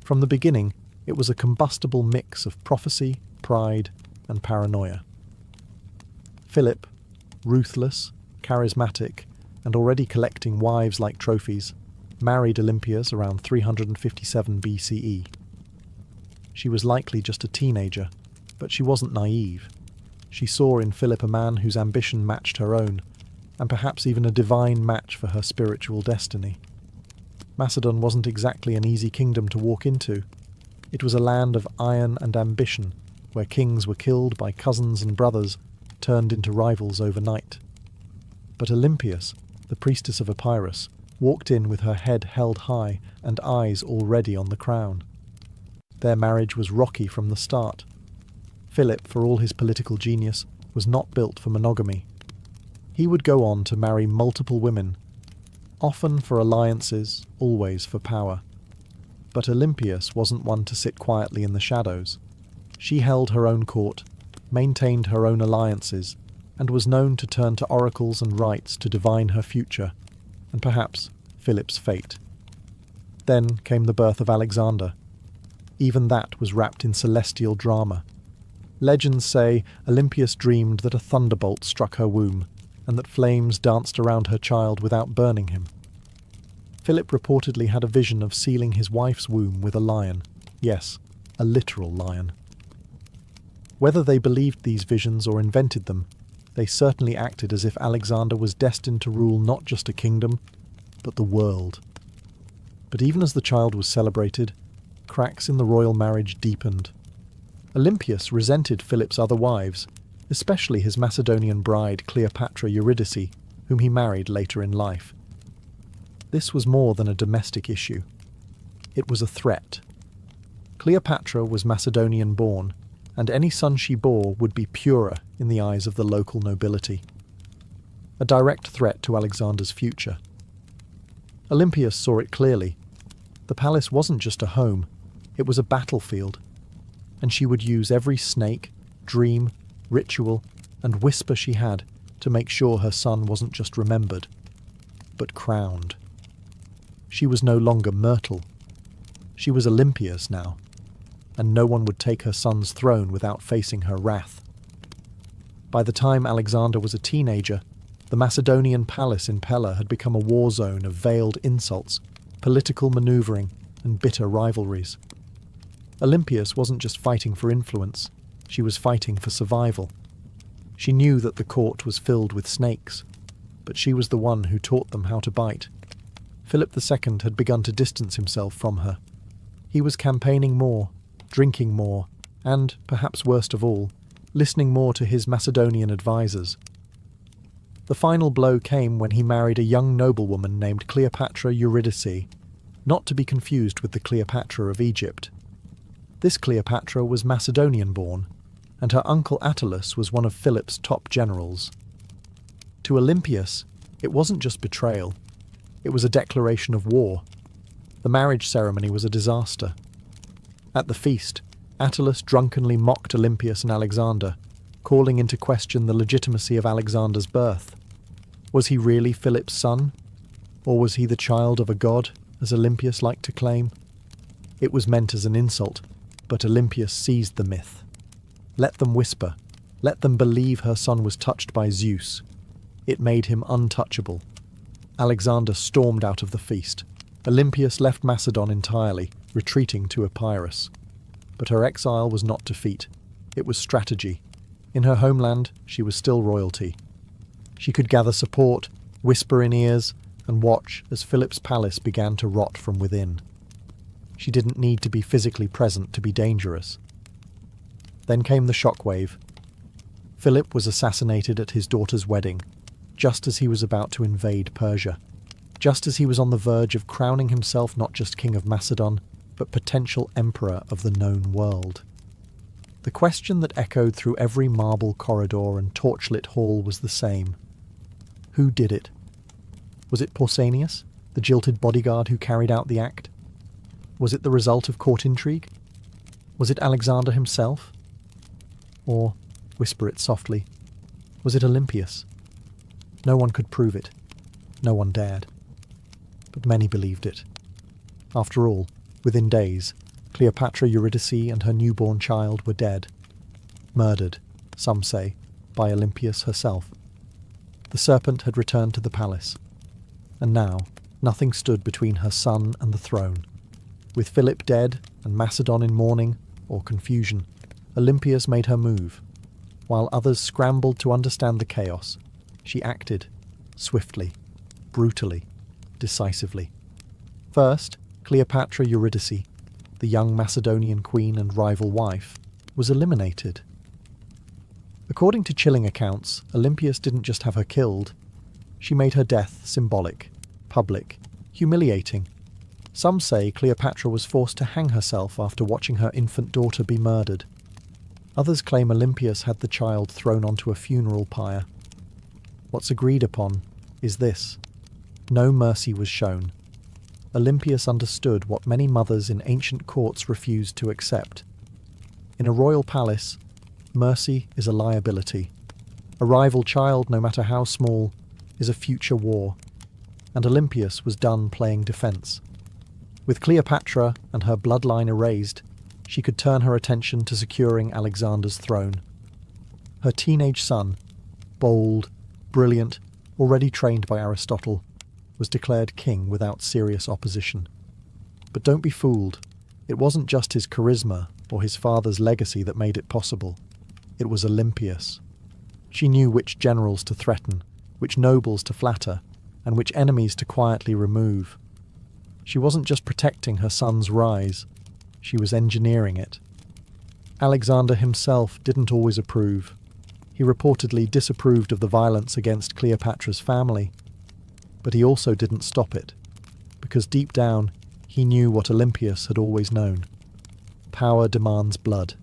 From the beginning, it was a combustible mix of prophecy, pride, and paranoia. Philip, ruthless, charismatic, and already collecting wives like trophies, married Olympias around 357 BCE. She was likely just a teenager, but she wasn't naive. She saw in Philip a man whose ambition matched her own, and perhaps even a divine match for her spiritual destiny. Macedon wasn't exactly an easy kingdom to walk into. It was a land of iron and ambition, where kings were killed by cousins and brothers, turned into rivals overnight. But Olympias, the priestess of Epirus, walked in with her head held high and eyes already on the crown. Their marriage was rocky from the start. Philip, for all his political genius, was not built for monogamy. He would go on to marry multiple women, often for alliances, always for power. But Olympias wasn't one to sit quietly in the shadows. She held her own court, maintained her own alliances, and was known to turn to oracles and rites to divine her future, and perhaps Philip's fate. Then came the birth of Alexander. Even that was wrapped in celestial drama. Legends say Olympias dreamed that a thunderbolt struck her womb, and that flames danced around her child without burning him. Philip reportedly had a vision of sealing his wife's womb with a lion. Yes, a literal lion. Whether they believed these visions or invented them, they certainly acted as if Alexander was destined to rule not just a kingdom, but the world. But even as the child was celebrated, cracks in the royal marriage deepened. Olympias resented Philip's other wives, especially his Macedonian bride Cleopatra Eurydice, whom he married later in life. This was more than a domestic issue. It was a threat. Cleopatra was Macedonian-born, and any son she bore would be purer in the eyes of the local nobility. A direct threat to Alexander's future. Olympias saw it clearly. The palace wasn't just a home, it was a battlefield, and she would use every snake, dream, ritual, and whisper she had to make sure her son wasn't just remembered, but crowned. She was no longer Myrtle. She was Olympias now, and no one would take her son's throne without facing her wrath. By the time Alexander was a teenager, the Macedonian palace in Pella had become a war zone of veiled insults, political maneuvering, and bitter rivalries. Olympias wasn't just fighting for influence, she was fighting for survival. She knew that the court was filled with snakes, but she was the one who taught them how to bite. Philip II had begun to distance himself from her. He was campaigning more, drinking more, and, perhaps worst of all, listening more to his Macedonian advisors. The final blow came when he married a young noblewoman named Cleopatra Eurydice, not to be confused with the Cleopatra of Egypt. This Cleopatra was Macedonian-born, and her uncle Attalus was one of Philip's top generals. To Olympias, it wasn't just betrayal, it was a declaration of war. The marriage ceremony was a disaster. At the feast, Attalus drunkenly mocked Olympias and Alexander, calling into question the legitimacy of Alexander's birth. Was he really Philip's son? Or was he the child of a god, as Olympias liked to claim? It was meant as an insult, but Olympias seized the myth. Let them whisper. Let them believe her son was touched by Zeus. It made him untouchable. Alexander stormed out of the feast. Olympias left Macedon entirely, retreating to Epirus. But her exile was not defeat. It was strategy. In her homeland, she was still royalty. She could gather support, whisper in ears, and watch as Philip's palace began to rot from within. She didn't need to be physically present to be dangerous. Then came the shockwave. Philip was assassinated at his daughter's wedding, just as he was about to invade Persia, just as he was on the verge of crowning himself not just king of Macedon, but potential emperor of the known world. The question that echoed through every marble corridor and torchlit hall was the same. Who did it? Was it Pausanias, the jilted bodyguard who carried out the act? Was it the result of court intrigue? Was it Alexander himself? Or, whisper it softly, was it Olympias? No one could prove it. No one dared. But many believed it. After all, within days, Cleopatra Eurydice and her newborn child were dead. Murdered, some say, by Olympias herself. The serpent had returned to the palace. And now, nothing stood between her son and the throne. With Philip dead and Macedon in mourning, or confusion, Olympias made her move. While others scrambled to understand the chaos, she acted, swiftly, brutally, decisively. First, Cleopatra Eurydice, the young Macedonian queen and rival wife, was eliminated. According to chilling accounts, Olympias didn't just have her killed. She made her death symbolic, public, humiliating. Some say Cleopatra was forced to hang herself after watching her infant daughter be murdered. Others claim Olympias had the child thrown onto a funeral pyre. What's agreed upon is this: no mercy was shown. Olympias understood what many mothers in ancient courts refused to accept. In a royal palace, mercy is a liability. A rival child, no matter how small, is a future war, and Olympias was done playing defence. With Cleopatra and her bloodline erased, she could turn her attention to securing Alexander's throne. Her teenage son, bold, brilliant, already trained by Aristotle, was declared king without serious opposition. But don't be fooled, it wasn't just his charisma or his father's legacy that made it possible. It was Olympias. She knew which generals to threaten, which nobles to flatter, and which enemies to quietly remove. She wasn't just protecting her son's rise, she was engineering it. Alexander himself didn't always approve. He reportedly disapproved of the violence against Cleopatra's family, but he also didn't stop it, because deep down he knew what Olympias had always known. Power demands blood.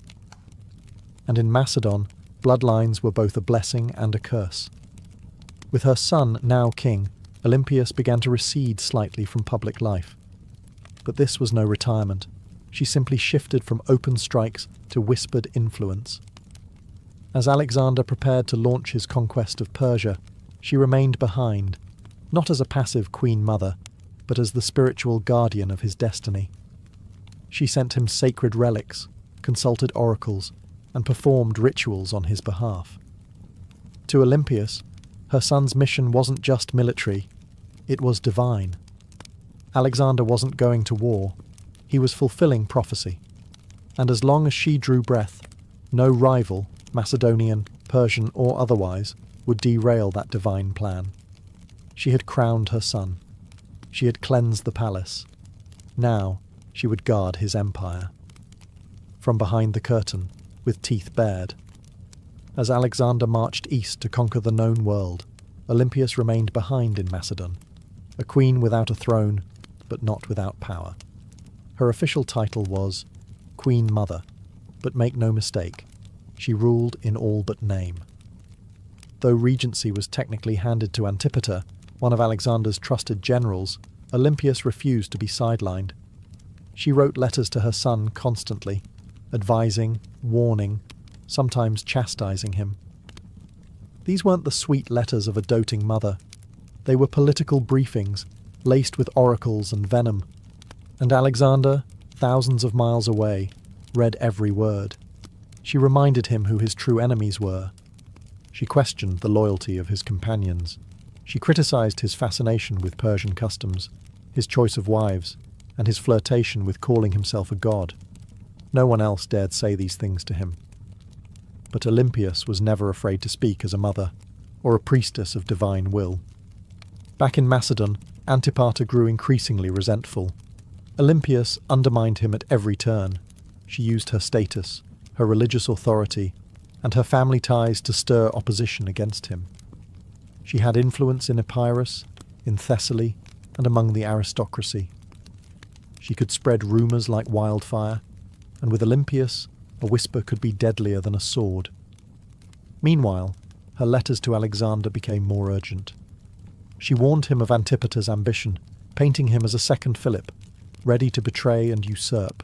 And in Macedon, bloodlines were both a blessing and a curse. With her son now king, Olympias began to recede slightly from public life. But this was no retirement. She simply shifted from open strikes to whispered influence. As Alexander prepared to launch his conquest of Persia, she remained behind, not as a passive queen mother, but as the spiritual guardian of his destiny. She sent him sacred relics, consulted oracles, and performed rituals on his behalf. To Olympias, her son's mission wasn't just military, it was divine. Alexander wasn't going to war, he was fulfilling prophecy. And as long as she drew breath, no rival, Macedonian, Persian or otherwise, would derail that divine plan. She had crowned her son. She had cleansed the palace. Now she would guard his empire. From behind the curtain, with teeth bared. As Alexander marched east to conquer the known world, Olympias remained behind in Macedon, a queen without a throne, but not without power. Her official title was Queen Mother, but make no mistake, she ruled in all but name. Though regency was technically handed to Antipater, one of Alexander's trusted generals, Olympias refused to be sidelined. She wrote letters to her son constantly, advising, warning, sometimes chastising him. These weren't the sweet letters of a doting mother. They were political briefings, laced with oracles and venom. And Alexander, thousands of miles away, read every word. She reminded him who his true enemies were. She questioned the loyalty of his companions. She criticized his fascination with Persian customs, his choice of wives, and his flirtation with calling himself a god. No one else dared say these things to him. But Olympias was never afraid to speak as a mother, or a priestess of divine will. Back in Macedon, Antipater grew increasingly resentful. Olympias undermined him at every turn. She used her status, her religious authority, and her family ties to stir opposition against him. She had influence in Epirus, in Thessaly, and among the aristocracy. She could spread rumours like wildfire, and with Olympias, a whisper could be deadlier than a sword. Meanwhile, her letters to Alexander became more urgent. She warned him of Antipater's ambition, painting him as a second Philip, ready to betray and usurp.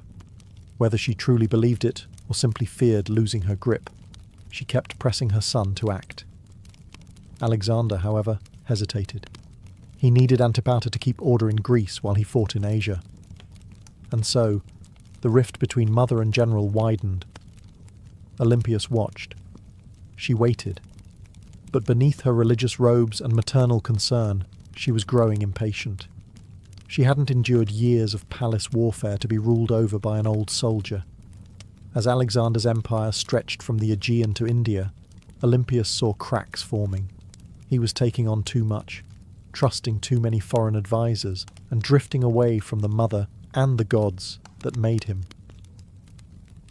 Whether she truly believed it or simply feared losing her grip, she kept pressing her son to act. Alexander, however, hesitated. He needed Antipater to keep order in Greece while he fought in Asia. And so, the rift between mother and general widened. Olympias watched. She waited. But beneath her religious robes and maternal concern, she was growing impatient. She hadn't endured years of palace warfare to be ruled over by an old soldier. As Alexander's empire stretched from the Aegean to India, Olympias saw cracks forming. He was taking on too much, trusting too many foreign advisors, and drifting away from the mother and the gods that made him.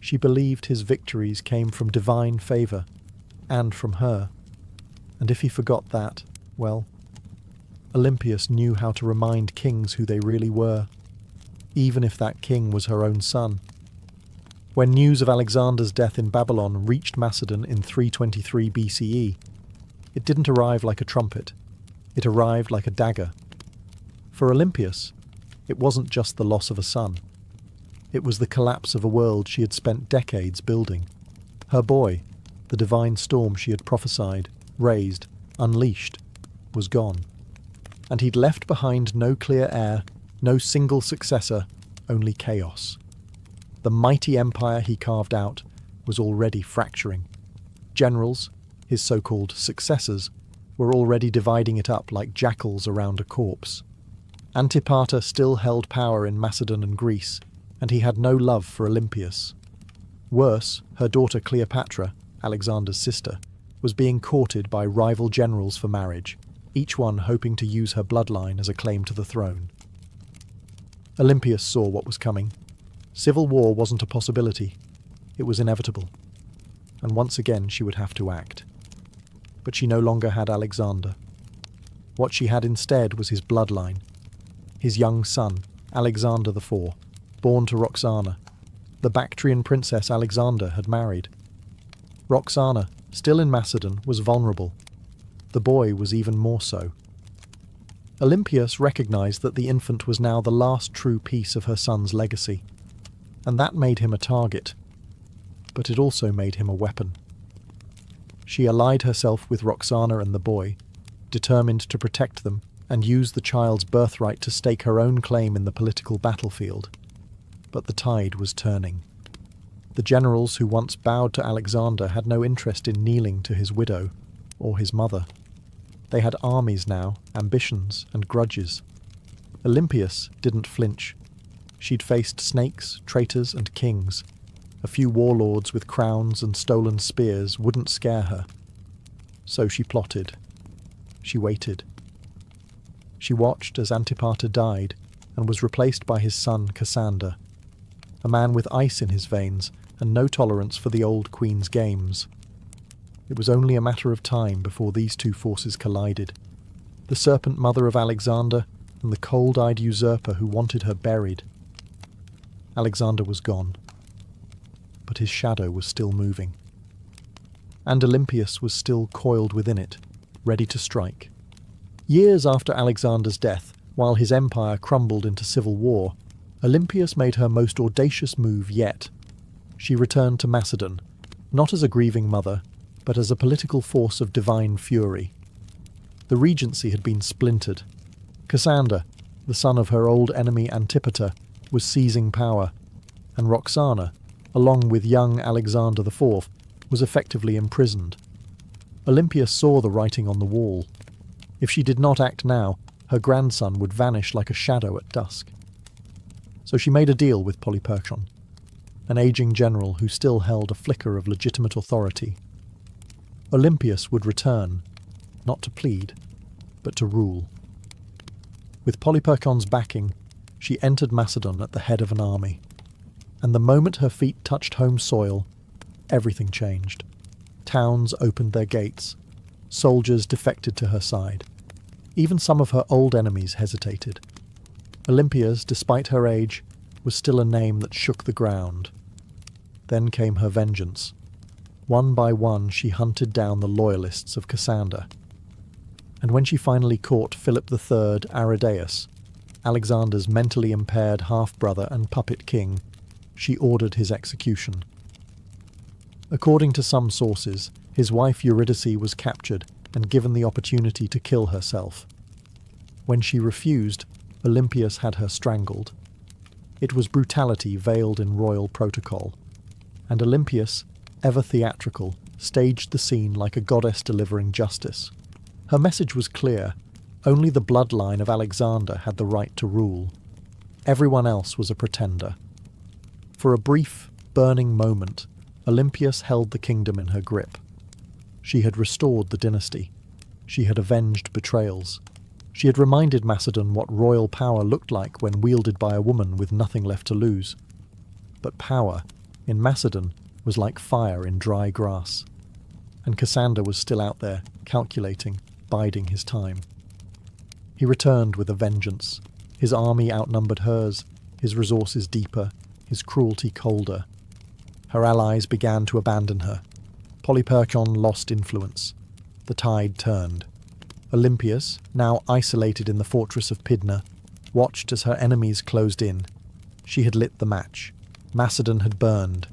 She believed his victories came from divine favour, and from her. And if he forgot that, well, Olympias knew how to remind kings who they really were, even if that king was her own son. When news of Alexander's death in Babylon reached Macedon in 323 BCE, it didn't arrive like a trumpet, it arrived like a dagger. For Olympias, it wasn't just the loss of a son. It was the collapse of a world she had spent decades building. Her boy, the divine storm she had prophesied, raised, unleashed, was gone. And he'd left behind no clear heir, no single successor, only chaos. The mighty empire he carved out was already fracturing. Generals, his so-called successors, were already dividing it up like jackals around a corpse. Antipater still held power in Macedon and Greece, and he had no love for Olympias. Worse, her daughter Cleopatra, Alexander's sister, was being courted by rival generals for marriage, each one hoping to use her bloodline as a claim to the throne. Olympias saw what was coming. Civil war wasn't a possibility. It was inevitable. And once again she would have to act. But she no longer had Alexander. What she had instead was his bloodline. His young son, Alexander IV, born to Roxana, the Bactrian princess Alexander had married. Roxana, still in Macedon, was vulnerable. The boy was even more so. Olympias recognized that the infant was now the last true piece of her son's legacy, and that made him a target, but it also made him a weapon. She allied herself with Roxana and the boy, determined to protect them and use the child's birthright to stake her own claim in the political battlefield. But the tide was turning. The generals who once bowed to Alexander had no interest in kneeling to his widow or his mother. They had armies now, ambitions and grudges. Olympias didn't flinch. She'd faced snakes, traitors and kings. A few warlords with crowns and stolen spears wouldn't scare her. So she plotted. She waited. She watched as Antipater died and was replaced by his son Cassander, a man with ice in his veins and no tolerance for the old queen's games. It was only a matter of time before these two forces collided. The serpent mother of Alexander and the cold-eyed usurper who wanted her buried. Alexander was gone, but his shadow was still moving. And Olympias was still coiled within it, ready to strike. Years after Alexander's death, while his empire crumbled into civil war, Olympias made her most audacious move yet. She returned to Macedon, not as a grieving mother, but as a political force of divine fury. The regency had been splintered. Cassander, the son of her old enemy Antipater, was seizing power, and Roxana, along with young Alexander IV, was effectively imprisoned. Olympias saw the writing on the wall. If she did not act now, her grandson would vanish like a shadow at dusk. So she made a deal with Polyperchon, an aging general who still held a flicker of legitimate authority. Olympias would return, not to plead, but to rule. With Polyperchon's backing, she entered Macedon at the head of an army, and the moment her feet touched home soil, everything changed. Towns opened their gates. Soldiers defected to her side. Even some of her old enemies hesitated. Olympias, despite her age, was still a name that shook the ground. Then came her vengeance. One by one she hunted down the loyalists of Cassander. And when she finally caught Philip III Aridaeus, Alexander's mentally impaired half-brother and puppet king, she ordered his execution. According to some sources, his wife Eurydice was captured and given the opportunity to kill herself. When she refused, Olympias had her strangled. It was brutality veiled in royal protocol, and Olympias, ever theatrical, staged the scene like a goddess delivering justice. Her message was clear: only the bloodline of Alexander had the right to rule. Everyone else was a pretender. For a brief, burning moment, Olympias held the kingdom in her grip. She had restored the dynasty. She had avenged betrayals. She had reminded Macedon what royal power looked like when wielded by a woman with nothing left to lose. But power, in Macedon, was like fire in dry grass. And Cassander was still out there, calculating, biding his time. He returned with a vengeance. His army outnumbered hers, his resources deeper, his cruelty colder. Her allies began to abandon her. Polyperchon lost influence. The tide turned. Olympias, now isolated in the fortress of Pydna, watched as her enemies closed in. She had lit the match. Macedon had burned,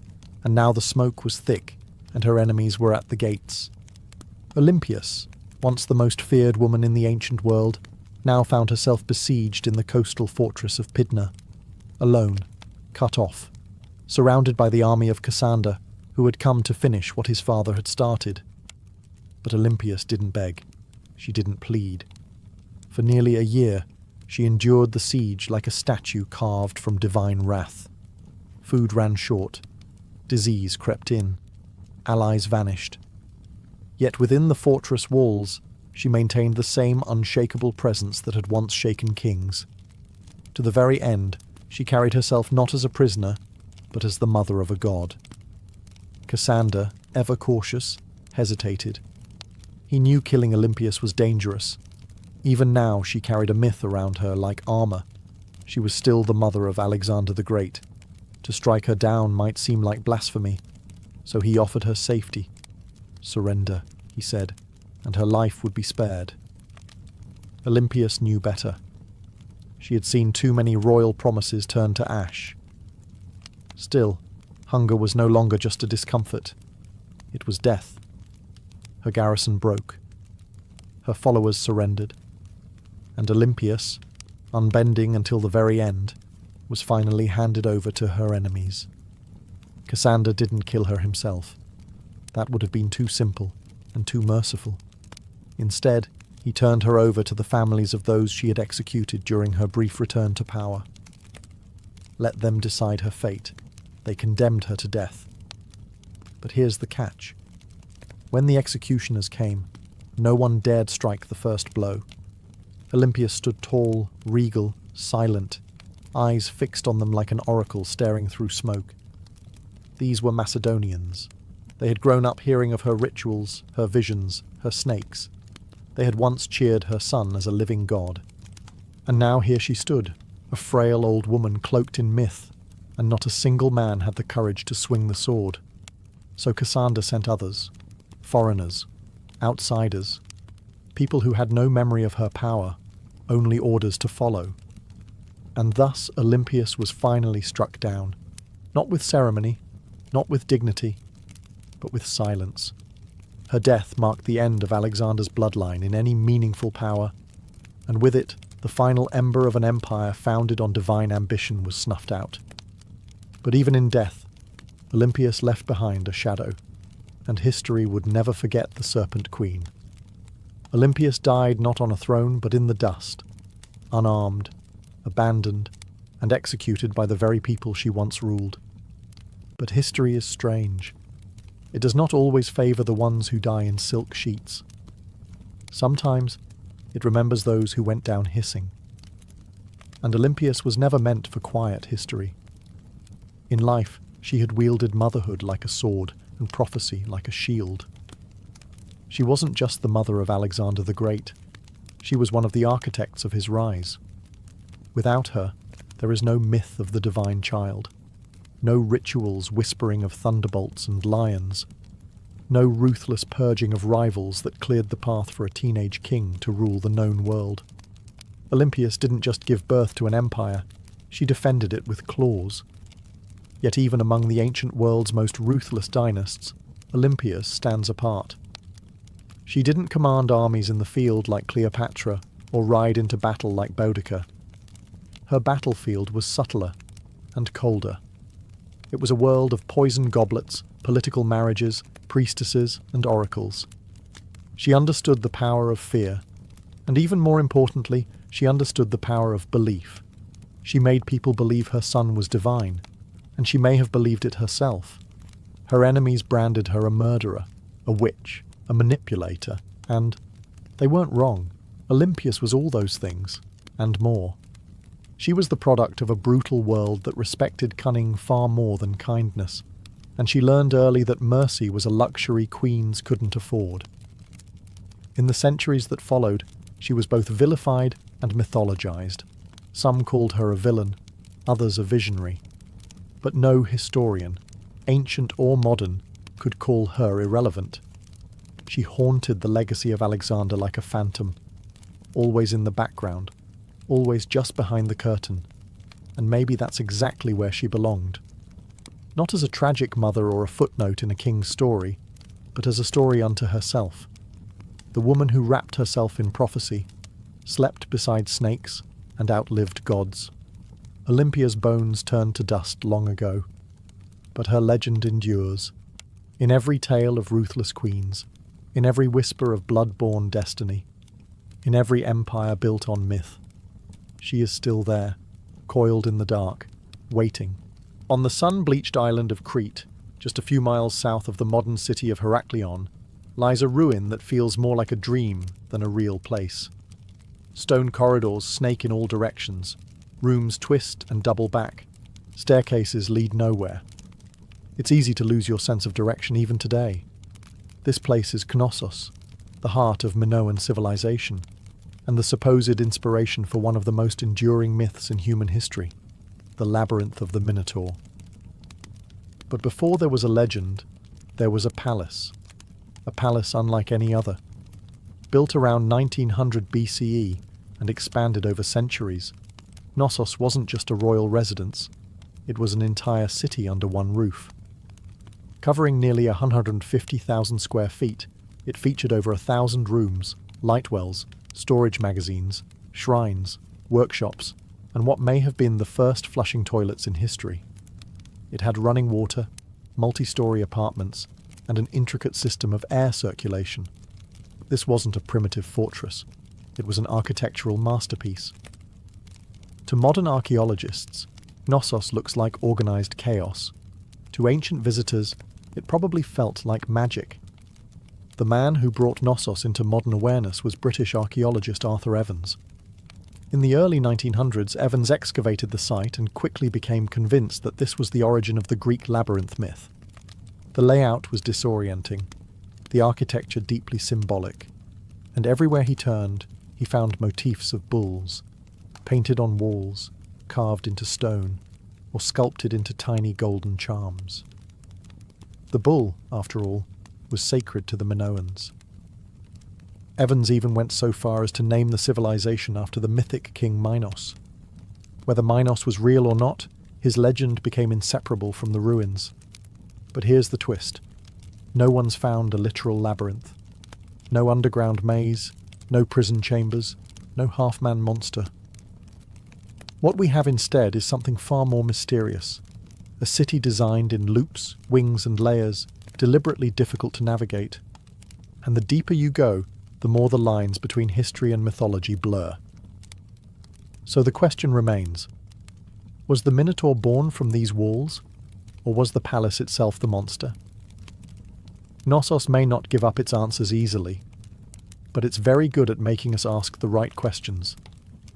and now the smoke was thick, and her enemies were at the gates. Olympias, once the most feared woman in the ancient world, now found herself besieged in the coastal fortress of Pydna, alone, cut off, surrounded by the army of Cassander, who had come to finish what his father had started. But Olympias didn't beg. She didn't plead. For nearly a year, she endured the siege like a statue carved from divine wrath. Food ran short. Disease crept in. Allies vanished. Yet within the fortress walls, she maintained the same unshakable presence that had once shaken kings. To the very end, she carried herself not as a prisoner, but as the mother of a god. Cassander, ever cautious, hesitated. He knew killing Olympias was dangerous. Even now she carried a myth around her like armor. She was still the mother of Alexander the Great. To strike her down might seem like blasphemy, so he offered her safety. Surrender, he said, and her life would be spared. Olympias knew better. She had seen too many royal promises turn to ash. Still, hunger was no longer just a discomfort. It was death. Her garrison broke. Her followers surrendered. And Olympias, unbending until the very end, was finally handed over to her enemies. Cassander didn't kill her himself. That would have been too simple and too merciful. Instead, he turned her over to the families of those she had executed during her brief return to power. Let them decide her fate. They condemned her to death. But here's the catch. When the executioners came, no one dared strike the first blow. Olympias stood tall, regal, silent, eyes fixed on them like an oracle staring through smoke. These were Macedonians. They had grown up hearing of her rituals, her visions, her snakes. They had once cheered her son as a living god. And now here she stood, a frail old woman cloaked in myth, and not a single man had the courage to swing the sword. So Cassander sent others, foreigners, outsiders, people who had no memory of her power, only orders to follow. And thus Olympias was finally struck down, not with ceremony, not with dignity, but with silence. Her death marked the end of Alexander's bloodline in any meaningful power, and with it, the final ember of an empire founded on divine ambition was snuffed out. But even in death, Olympias left behind a shadow, and history would never forget the Serpent Queen. Olympias died not on a throne but in the dust, unarmed, abandoned, and executed by the very people she once ruled. But history is strange. It does not always favour the ones who die in silk sheets. Sometimes it remembers those who went down hissing. And Olympias was never meant for quiet history. In life, she had wielded motherhood like a sword and prophecy like a shield. She wasn't just the mother of Alexander the Great. She was one of the architects of his rise. Without her, there is no myth of the divine child, no rituals whispering of thunderbolts and lions, no ruthless purging of rivals that cleared the path for a teenage king to rule the known world. Olympias didn't just give birth to an empire, she defended it with claws. Yet even among the ancient world's most ruthless dynasts, Olympias stands apart. She didn't command armies in the field like Cleopatra, or ride into battle like Boudicca. Her battlefield was subtler and colder. It was a world of poison goblets, political marriages, priestesses, and oracles. She understood the power of fear, and even more importantly, she understood the power of belief. She made people believe her son was divine, and she may have believed it herself. Her enemies branded her a murderer, a witch, a manipulator, and they weren't wrong. Olympias was all those things, and more. She was the product of a brutal world that respected cunning far more than kindness, and she learned early that mercy was a luxury queens couldn't afford. In the centuries that followed, she was both vilified and mythologized. Some called her a villain, others a visionary. But no historian, ancient or modern, could call her irrelevant. She haunted the legacy of Alexander like a phantom, always in the background, always just behind the curtain, and maybe that's exactly where she belonged. Not as a tragic mother or a footnote in a king's story, but as a story unto herself. The woman who wrapped herself in prophecy, slept beside snakes, and outlived gods. Olympia's bones turned to dust long ago, but her legend endures. In every tale of ruthless queens, in every whisper of blood-born destiny, in every empire built on myth, she is still there, coiled in the dark, waiting. On the sun-bleached island of Crete, just a few miles south of the modern city of Heraklion, lies a ruin that feels more like a dream than a real place. Stone corridors snake in all directions, rooms twist and double back, staircases lead nowhere. It's easy to lose your sense of direction even today. This place is Knossos, the heart of Minoan civilization, and the supposed inspiration for one of the most enduring myths in human history, the labyrinth of the Minotaur. But before there was a legend, there was a palace unlike any other. Built around 1900 BCE and expanded over centuries, Knossos wasn't just a royal residence, it was an entire city under one roof. Covering nearly 150,000 square feet, it featured over 1,000 rooms, light wells, storage magazines, shrines, workshops, and what may have been the first flushing toilets in history. It had running water, multi-story apartments, and an intricate system of air circulation. This wasn't a primitive fortress, it was an architectural masterpiece. To modern archaeologists, Knossos looks like organized chaos. To ancient visitors, it probably felt like magic. The man who brought Knossos into modern awareness was British archaeologist Arthur Evans. In the early 1900s, Evans excavated the site and quickly became convinced that this was the origin of the Greek labyrinth myth. The layout was disorienting, the architecture deeply symbolic, and everywhere he turned, he found motifs of bulls, painted on walls, carved into stone, or sculpted into tiny golden charms. The bull, after all, was sacred to the Minoans. Evans even went so far as to name the civilization after the mythic king Minos. Whether Minos was real or not, his legend became inseparable from the ruins. But here's the twist. No one's found a literal labyrinth. No underground maze, no prison chambers, no half-man monster. What we have instead is something far more mysterious. A city designed in loops, wings and layers, deliberately difficult to navigate. And the deeper you go, the more the lines between history and mythology blur. So the question remains, was the Minotaur born from these walls, or was the palace itself the monster? Knossos may not give up its answers easily, but it's very good at making us ask the right questions.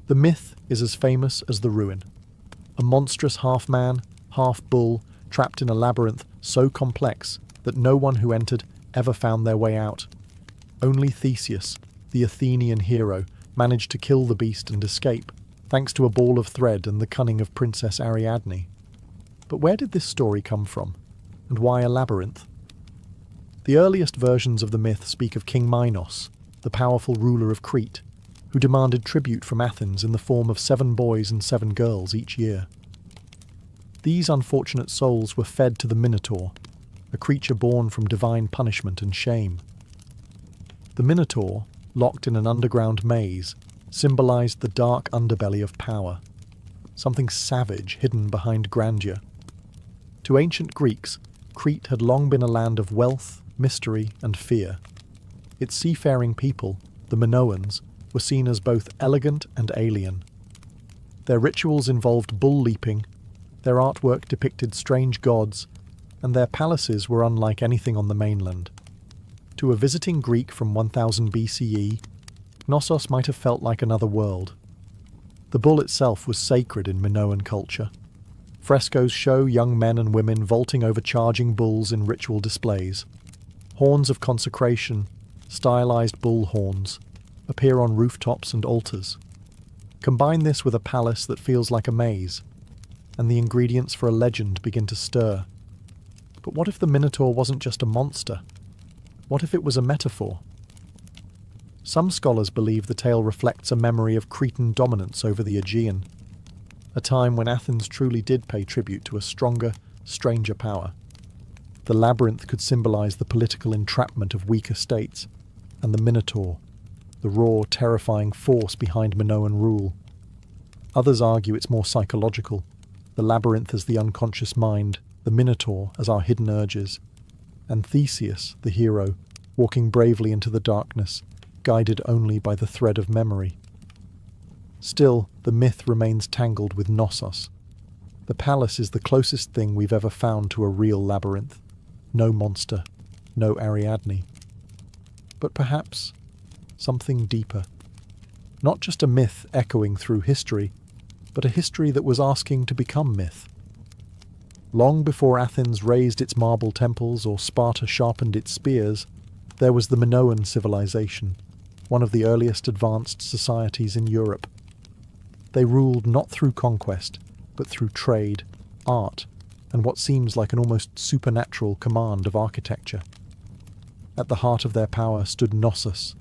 The myth is as famous as the ruin. A monstrous half-man, half-bull, trapped in a labyrinth so complex that no one who entered ever found their way out. Only Theseus, the Athenian hero, managed to kill the beast and escape, thanks to a ball of thread and the cunning of Princess Ariadne. But where did this story come from? And why a labyrinth? The earliest versions of the myth speak of King Minos, the powerful ruler of Crete, who demanded tribute from Athens in the form of 7 boys and 7 girls each year. These unfortunate souls were fed to the Minotaur, a creature born from divine punishment and shame. The Minotaur, locked in an underground maze, symbolized the dark underbelly of power, something savage hidden behind grandeur. To ancient Greeks, Crete had long been a land of wealth, mystery, and fear. Its seafaring people, the Minoans, were seen as both elegant and alien. Their rituals involved bull leaping, their artwork depicted strange gods, and their palaces were unlike anything on the mainland. To a visiting Greek from 1000 BCE, Knossos might have felt like another world. The bull itself was sacred in Minoan culture. Frescoes show young men and women vaulting over charging bulls in ritual displays. Horns of consecration, stylized bull horns, appear on rooftops and altars. Combine this with a palace that feels like a maze, and the ingredients for a legend begin to stir. But what if the Minotaur wasn't just a monster? What if it was a metaphor? Some scholars believe the tale reflects a memory of Cretan dominance over the Aegean, a time when Athens truly did pay tribute to a stronger, stranger power. The labyrinth could symbolize the political entrapment of weaker states, and the Minotaur, the raw, terrifying force behind Minoan rule. Others argue it's more psychological, the labyrinth as the unconscious mind, the Minotaur as our hidden urges, and Theseus, the hero, walking bravely into the darkness, guided only by the thread of memory. Still, the myth remains tangled with Knossos. The palace is the closest thing we've ever found to a real labyrinth. No monster, no Ariadne. But perhaps something deeper. Not just a myth echoing through history, but a history that was asking to become myth. Long before Athens raised its marble temples or Sparta sharpened its spears, there was the Minoan civilization, one of the earliest advanced societies in Europe. They ruled not through conquest, but through trade, art, and what seems like an almost supernatural command of architecture. At the heart of their power stood Knossos,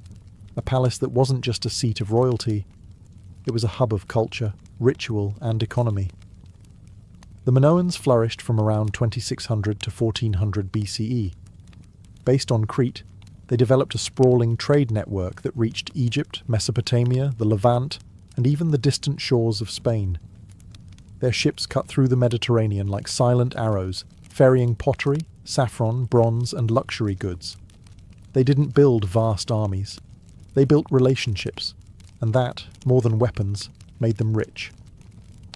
a palace that wasn't just a seat of royalty, it was a hub of culture, ritual, and economy. The Minoans flourished from around 2600 to 1400 BCE. Based on Crete, they developed a sprawling trade network that reached Egypt, Mesopotamia, the Levant, and even the distant shores of Spain. Their ships cut through the Mediterranean like silent arrows, ferrying pottery, saffron, bronze, and luxury goods. They didn't build vast armies. They built relationships, and that, more than weapons, made them rich.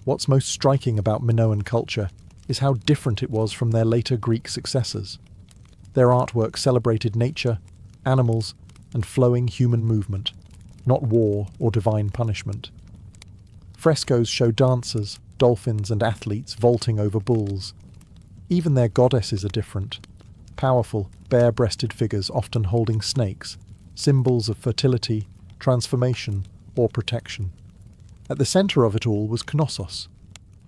What's most striking about Minoan culture is how different it was from their later Greek successors. Their artwork celebrated nature, animals, and flowing human movement, not war or divine punishment. Frescoes show dancers, dolphins, and athletes vaulting over bulls. Even their goddesses are different. Powerful, bare-breasted figures often holding snakes, symbols of fertility, transformation, or protection. At the centre of it all was Knossos,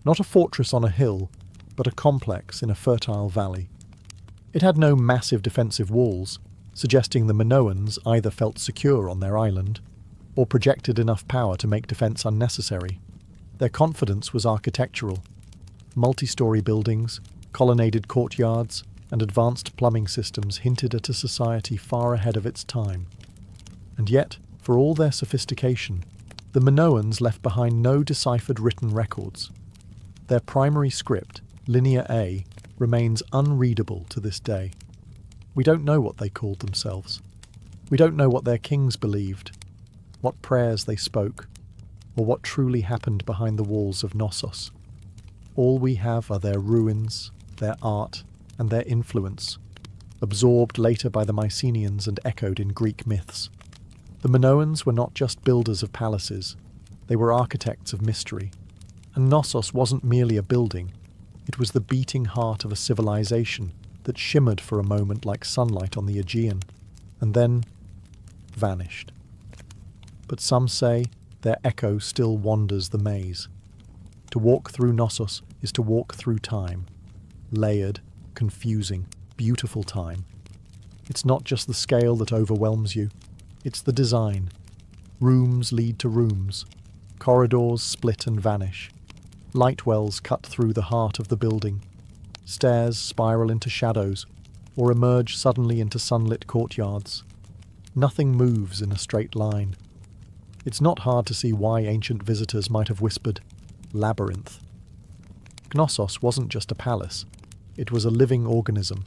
not a fortress on a hill, but a complex in a fertile valley. It had no massive defensive walls, suggesting the Minoans either felt secure on their island, or projected enough power to make defence unnecessary. Their confidence was architectural. Multi-storey buildings, colonnaded courtyards, and advanced plumbing systems hinted at a society far ahead of its time. And yet, for all their sophistication, the Minoans left behind no deciphered written records. Their primary script, Linear A, remains unreadable to this day. We don't know what they called themselves. We don't know what their kings believed, what prayers they spoke, or what truly happened behind the walls of Knossos. All we have are their ruins, their art, and their influence, absorbed later by the Mycenaeans and echoed in Greek myths. The Minoans were not just builders of palaces, they were architects of mystery. And Knossos wasn't merely a building, it was the beating heart of a civilization that shimmered for a moment like sunlight on the Aegean, and then vanished. But some say their echo still wanders the maze. To walk through Knossos is to walk through time, layered, confusing, beautiful time. It's not just the scale that overwhelms you, it's the design. Rooms lead to rooms. Corridors split and vanish. Light wells cut through the heart of the building. Stairs spiral into shadows, or emerge suddenly into sunlit courtyards. Nothing moves in a straight line. It's not hard to see why ancient visitors might have whispered, labyrinth. Knossos wasn't just a palace, it was a living organism.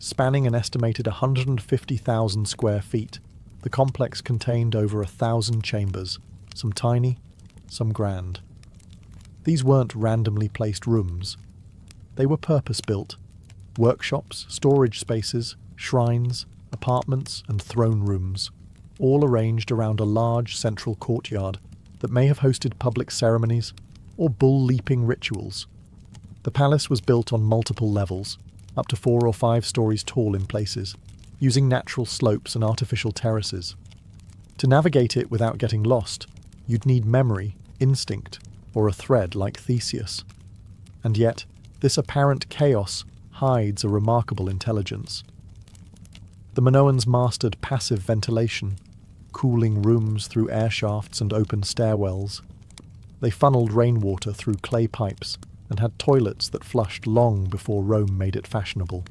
Spanning an estimated 150,000 square feet, the complex contained over 1,000 chambers, some tiny, some grand. These weren't randomly placed rooms. They were purpose-built. Workshops, storage spaces, shrines, apartments, and throne rooms, all arranged around a large central courtyard that may have hosted public ceremonies or bull-leaping rituals. The palace was built on multiple levels, up to 4 or 5 stories tall in places, using natural slopes and artificial terraces. To navigate it without getting lost, you'd need memory, instinct, or a thread like Theseus. And yet, this apparent chaos hides a remarkable intelligence. The Minoans mastered passive ventilation, cooling rooms through air shafts and open stairwells. They funneled rainwater through clay pipes and had toilets that flushed long before Rome made it fashionable.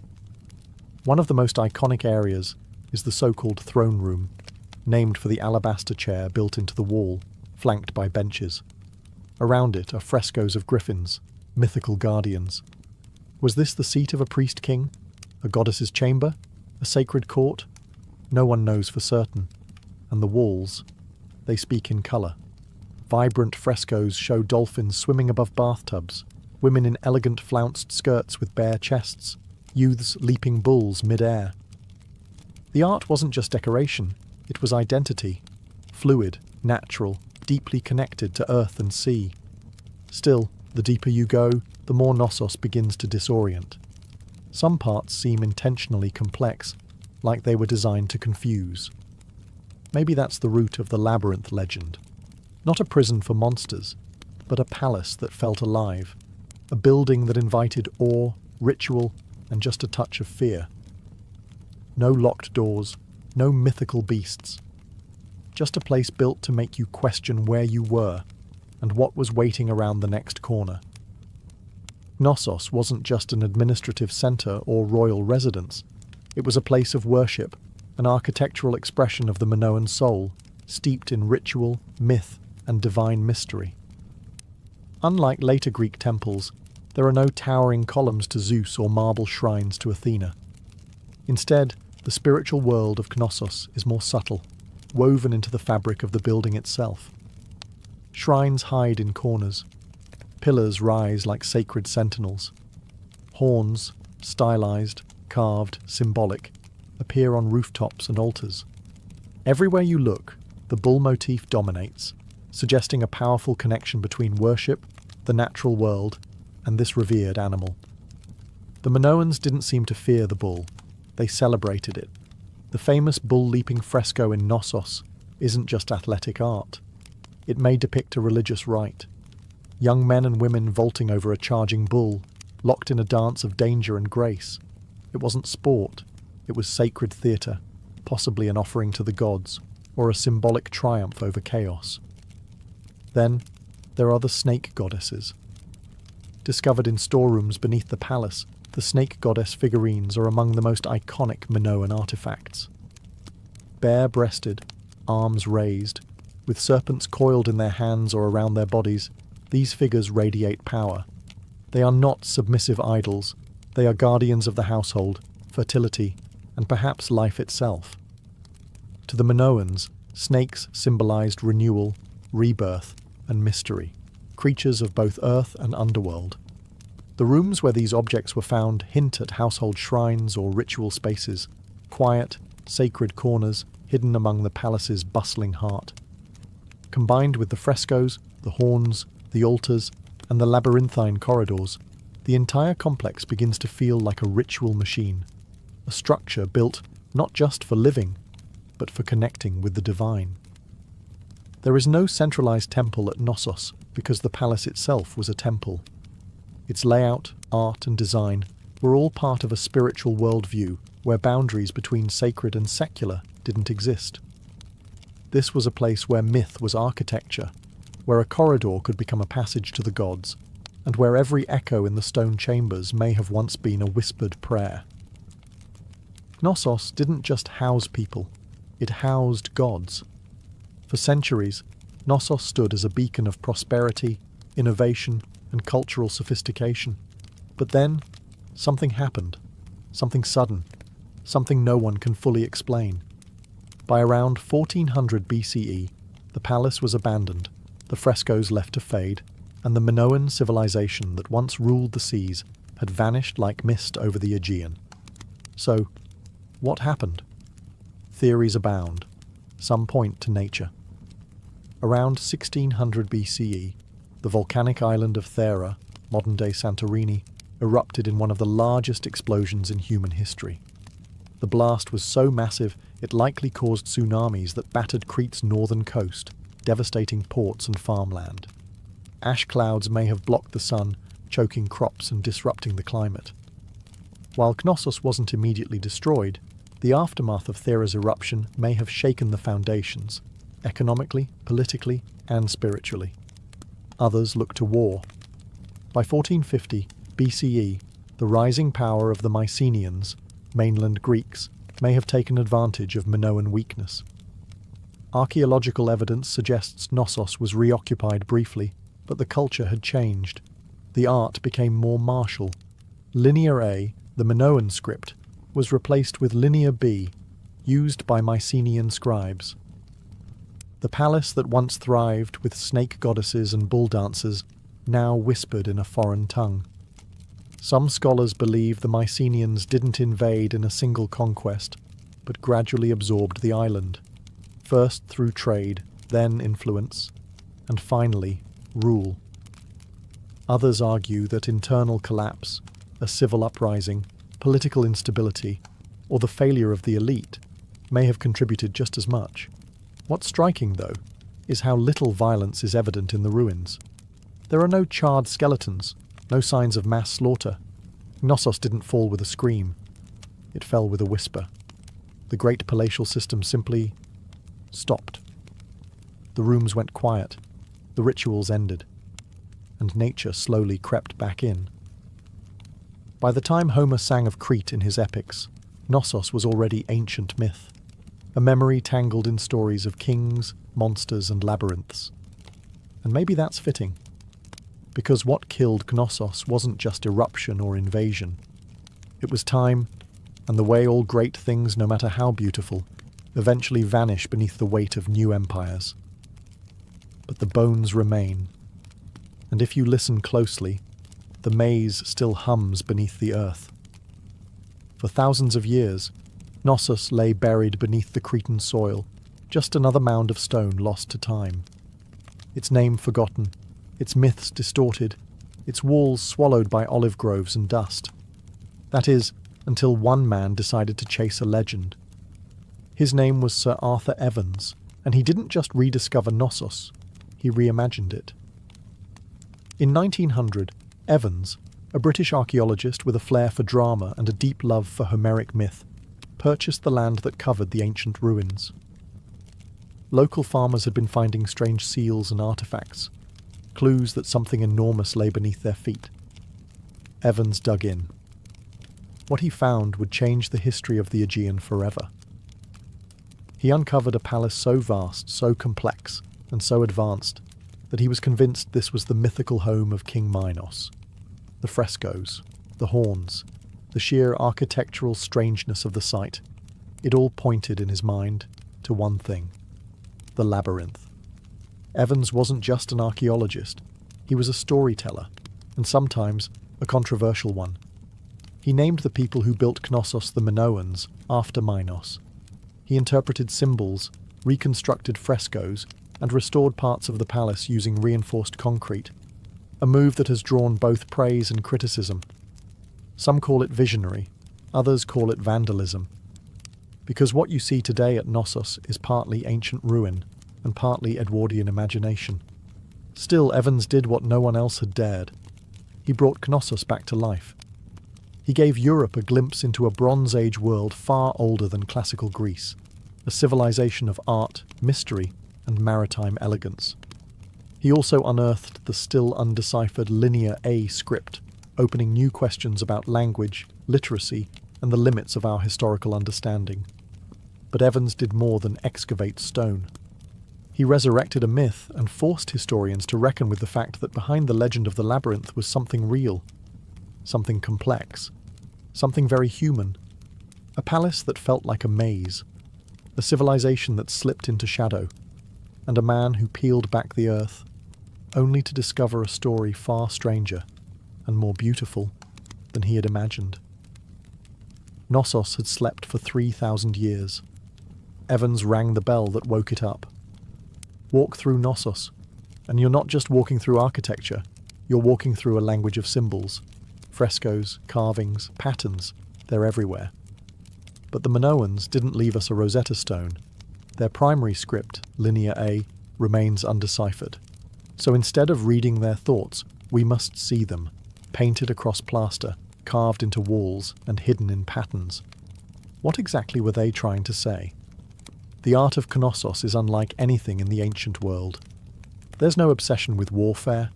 One of the most iconic areas is the so-called throne room, named for the alabaster chair built into the wall, flanked by benches. Around it are frescoes of griffins, mythical guardians. Was this the seat of a priest-king? A goddess's chamber? A sacred court? No one knows for certain. And the walls, they speak in colour. Vibrant frescoes show dolphins swimming above bathtubs, women in elegant flounced skirts with bare chests, youths leaping bulls mid-air. The art wasn't just decoration, it was identity. Fluid, natural, deeply connected to earth and sea. Still, the deeper you go, the more Knossos begins to disorient. Some parts seem intentionally complex, like they were designed to confuse. Maybe that's the root of the labyrinth legend. Not a prison for monsters, but a palace that felt alive. A building that invited awe, ritual, and just a touch of fear. No locked doors, no mythical beasts. Just a place built to make you question where you were and what was waiting around the next corner. Knossos wasn't just an administrative centre or royal residence. It was a place of worship, an architectural expression of the Minoan soul, steeped in ritual, myth, and divine mystery. Unlike later Greek temples, there are no towering columns to Zeus or marble shrines to Athena. Instead, the spiritual world of Knossos is more subtle, woven into the fabric of the building itself. Shrines hide in corners. Pillars rise like sacred sentinels. Horns, stylized, carved, symbolic, appear on rooftops and altars. Everywhere you look, the bull motif dominates, suggesting a powerful connection between worship, the natural world, and this revered animal. The Minoans didn't seem to fear the bull. They celebrated it. The famous bull-leaping fresco in Knossos isn't just athletic art. It may depict a religious rite. Young men and women vaulting over a charging bull, locked in a dance of danger and grace. It wasn't sport. It was sacred theatre, possibly an offering to the gods, or a symbolic triumph over chaos. Then, there are the snake goddesses. Discovered in storerooms beneath the palace, the snake goddess figurines are among the most iconic Minoan artifacts. Bare-breasted, arms raised, with serpents coiled in their hands or around their bodies, these figures radiate power. They are not submissive idols. They are guardians of the household, fertility, and perhaps life itself. To the Minoans, snakes symbolized renewal, rebirth, and mystery, creatures of both earth and underworld. The rooms where these objects were found hint at household shrines or ritual spaces, quiet, sacred corners hidden among the palace's bustling heart. Combined with the frescoes, the horns, the altars, and the labyrinthine corridors, the entire complex begins to feel like a ritual machine, a structure built not just for living, but for connecting with the divine. There is no centralized temple at Knossos because the palace itself was a temple. Its layout, art, and design were all part of a spiritual worldview where boundaries between sacred and secular didn't exist. This was a place where myth was architecture, where a corridor could become a passage to the gods, and where every echo in the stone chambers may have once been a whispered prayer. Knossos didn't just house people, it housed gods. For centuries, Knossos stood as a beacon of prosperity, innovation, and cultural sophistication. But then, something happened. Something sudden. Something no one can fully explain. By around 1400 BCE, the palace was abandoned, the frescoes left to fade, and the Minoan civilization that once ruled the seas had vanished like mist over the Aegean. So, what happened? Theories abound. Some point to nature. Around 1600 BCE, the volcanic island of Thera, modern-day Santorini, erupted in one of the largest explosions in human history. The blast was so massive it likely caused tsunamis that battered Crete's northern coast, devastating ports and farmland. Ash clouds may have blocked the sun, choking crops and disrupting the climate. While Knossos wasn't immediately destroyed, the aftermath of Thera's eruption may have shaken the foundations, economically, politically, and spiritually. Others look to war. By 1450 BCE, the rising power of the Mycenaeans, mainland Greeks, may have taken advantage of Minoan weakness. Archaeological evidence suggests Knossos was reoccupied briefly, but the culture had changed. The art became more martial. Linear A, the Minoan script, was replaced with Linear B, used by Mycenaean scribes. The palace that once thrived with snake goddesses and bull dancers now whispered in a foreign tongue. Some scholars believe the Mycenaeans didn't invade in a single conquest, but gradually absorbed the island, first through trade, then influence, and finally rule. Others argue that internal collapse, a civil uprising, political instability, or the failure of the elite may have contributed just as much. What's striking, though, is how little violence is evident in the ruins. There are no charred skeletons, no signs of mass slaughter. Knossos didn't fall with a scream. It fell with a whisper. The great palatial system simply stopped. The rooms went quiet, the rituals ended, and nature slowly crept back in. By the time Homer sang of Crete in his epics, Knossos was already ancient myth, a memory tangled in stories of kings, monsters, and labyrinths. And maybe that's fitting, because what killed Knossos wasn't just eruption or invasion. It was time, and the way all great things, no matter how beautiful, eventually vanish beneath the weight of new empires. But the bones remain, and if you listen closely, the maze still hums beneath the earth. For thousands of years, Knossos lay buried beneath the Cretan soil, just another mound of stone lost to time. Its name forgotten, its myths distorted, its walls swallowed by olive groves and dust. That is, until one man decided to chase a legend. His name was Sir Arthur Evans, and he didn't just rediscover Knossos, he reimagined it. In 1900, Evans, a British archaeologist with a flair for drama and a deep love for Homeric myth, purchased the land that covered the ancient ruins. Local farmers had been finding strange seals and artifacts, clues that something enormous lay beneath their feet. Evans dug in. What he found would change the history of the Aegean forever. He uncovered a palace so vast, so complex, and so advanced that he was convinced this was the mythical home of King Minos. The frescoes, the horns, the sheer architectural strangeness of the site, it all pointed in his mind to one thing: the labyrinth. Evans wasn't just an archaeologist, he was a storyteller, and sometimes a controversial one. He named the people who built Knossos the Minoans after Minos. He interpreted symbols, reconstructed frescoes, and restored parts of the palace using reinforced concrete, a move that has drawn both praise and criticism. Some call it visionary, others call it vandalism, because what you see today at Knossos is partly ancient ruin and partly Edwardian imagination. Still, Evans did what no one else had dared. He brought Knossos back to life. He gave Europe a glimpse into a Bronze Age world far older than classical Greece, a civilization of art, mystery, and maritime elegance. He also unearthed the still undeciphered Linear A script, opening new questions about language, literacy, and the limits of our historical understanding. But Evans did more than excavate stone. He resurrected a myth and forced historians to reckon with the fact that behind the legend of the labyrinth was something real, something complex, something very human. A palace that felt like a maze, a civilization that slipped into shadow, and a man who peeled back the earth, only to discover a story far stranger and more beautiful than he had imagined. Knossos had slept for 3,000 years. Evans rang the bell that woke it up. Walk through Knossos, and you're not just walking through architecture, you're walking through a language of symbols. Frescoes, carvings, patterns, they're everywhere. But the Minoans didn't leave us a Rosetta Stone. Their primary script, Linear A, remains undeciphered. So instead of reading their thoughts, we must see them, painted across plaster, carved into walls and hidden in patterns. What exactly were they trying to say? The art of Knossos is unlike anything in the ancient world. There's no obsession with warfare,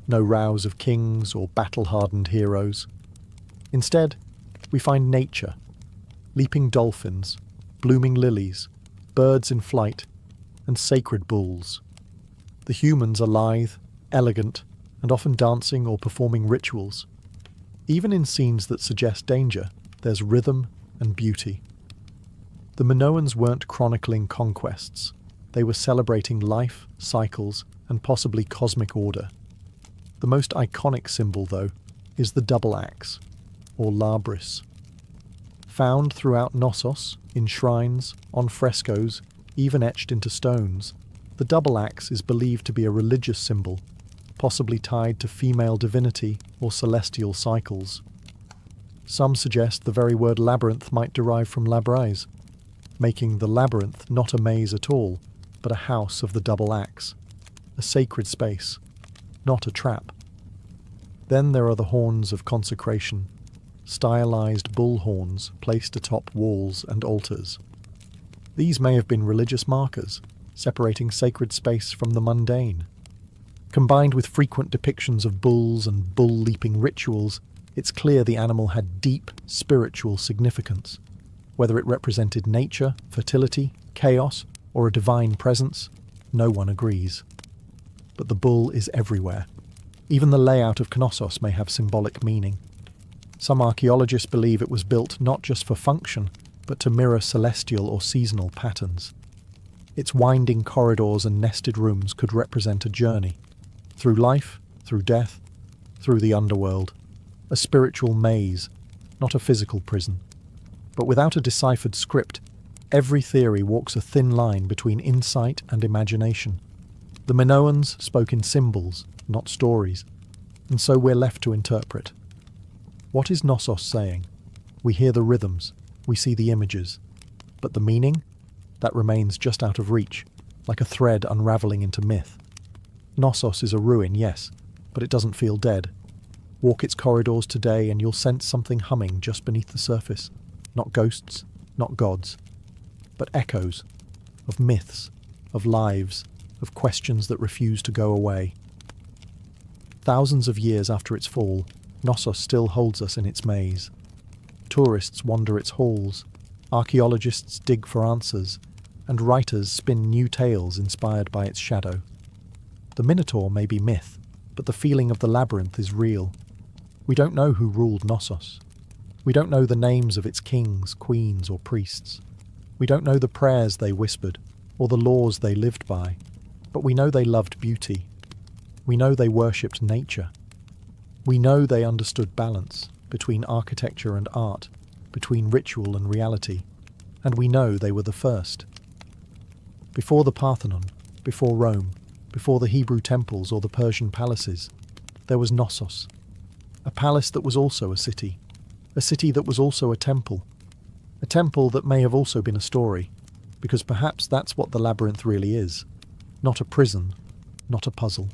no rows of kings or battle-hardened heroes. Instead, we find nature, leaping dolphins, blooming lilies, birds in flight, and sacred bulls. The humans are lithe, elegant, and often dancing or performing rituals. Even in scenes that suggest danger, there's rhythm and beauty. The Minoans weren't chronicling conquests. They were celebrating life, cycles, and possibly cosmic order. The most iconic symbol, though, is the double axe, or labris. Found throughout Knossos, in shrines, on frescoes, even etched into stones, the double axe is believed to be a religious symbol, possibly tied to female divinity or celestial cycles. Some suggest the very word labyrinth might derive from labrise, making the labyrinth not a maze at all, but a house of the double axe, a sacred space, not a trap. Then there are the horns of consecration, stylized bull horns placed atop walls and altars. These may have been religious markers, separating sacred space from the mundane. Combined with frequent depictions of bulls and bull-leaping rituals, it's clear the animal had deep spiritual significance. Whether it represented nature, fertility, chaos, or a divine presence, no one agrees. But the bull is everywhere. Even the layout of Knossos may have symbolic meaning. Some archaeologists believe it was built not just for function, but to mirror celestial or seasonal patterns. Its winding corridors and nested rooms could represent a journey. Through life, through death, through the underworld. A spiritual maze, not a physical prison. But without a deciphered script, every theory walks a thin line between insight and imagination. The Minoans spoke in symbols, not stories, and so we're left to interpret. What is Knossos saying? We hear the rhythms, we see the images, but the meaning? That remains just out of reach, like a thread unravelling into myth. Knossos is a ruin, yes, but it doesn't feel dead. Walk its corridors today and you'll sense something humming just beneath the surface. Not ghosts, not gods, but echoes of myths, of lives, of questions that refuse to go away. Thousands of years after its fall, Knossos still holds us in its maze. Tourists wander its halls, archaeologists dig for answers, and writers spin new tales inspired by its shadow. The Minotaur may be myth, but the feeling of the labyrinth is real. We don't know who ruled Knossos. We don't know the names of its kings, queens, or priests. We don't know the prayers they whispered, or the laws they lived by, but we know they loved beauty. We know they worshipped nature. We know they understood balance between architecture and art, between ritual and reality, and we know they were the first. Before the Parthenon, before Rome, before the Hebrew temples or the Persian palaces, there was Knossos, a palace that was also a city that was also a temple that may have also been a story, because perhaps that's what the labyrinth really is, not a prison, not a puzzle,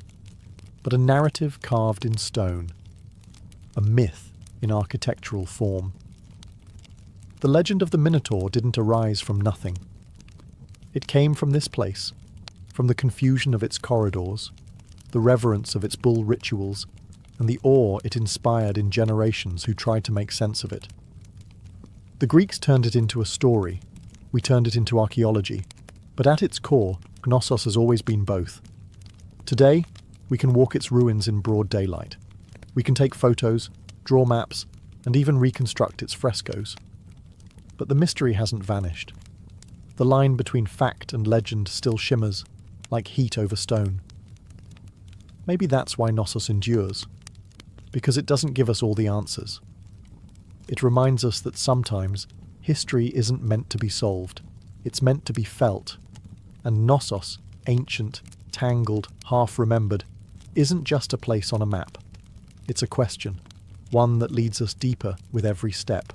but a narrative carved in stone, a myth in architectural form. The legend of the Minotaur didn't arise from nothing. It came from this place, from the confusion of its corridors, the reverence of its bull rituals, and the awe it inspired in generations who tried to make sense of it. The Greeks turned it into a story, we turned it into archaeology, but at its core, Knossos has always been both. Today, we can walk its ruins in broad daylight. We can take photos, draw maps, and even reconstruct its frescoes. But the mystery hasn't vanished. The line between fact and legend still shimmers, like heat over stone. Maybe that's why Knossos endures, because it doesn't give us all the answers. It reminds us that sometimes history isn't meant to be solved, it's meant to be felt. And Knossos, ancient, tangled, half-remembered, isn't just a place on a map. It's a question, one that leads us deeper with every step.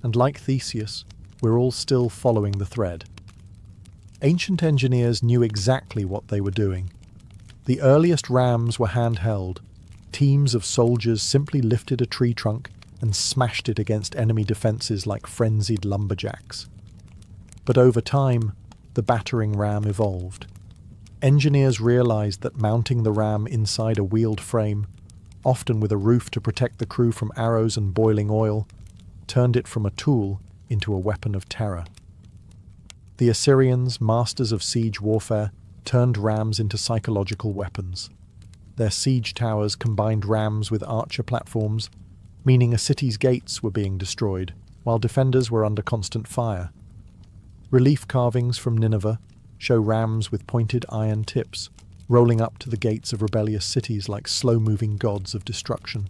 And like Theseus, we're all still following the thread. Ancient engineers knew exactly what they were doing. The earliest rams were handheld. Teams of soldiers simply lifted a tree trunk and smashed it against enemy defences like frenzied lumberjacks. But over time, the battering ram evolved. Engineers realised that mounting the ram inside a wheeled frame, often with a roof to protect the crew from arrows and boiling oil, turned it from a tool into a weapon of terror. The Assyrians, masters of siege warfare, turned rams into psychological weapons. Their siege towers combined rams with archer platforms, meaning a city's gates were being destroyed, while defenders were under constant fire. Relief carvings from Nineveh show rams with pointed iron tips, rolling up to the gates of rebellious cities like slow-moving gods of destruction.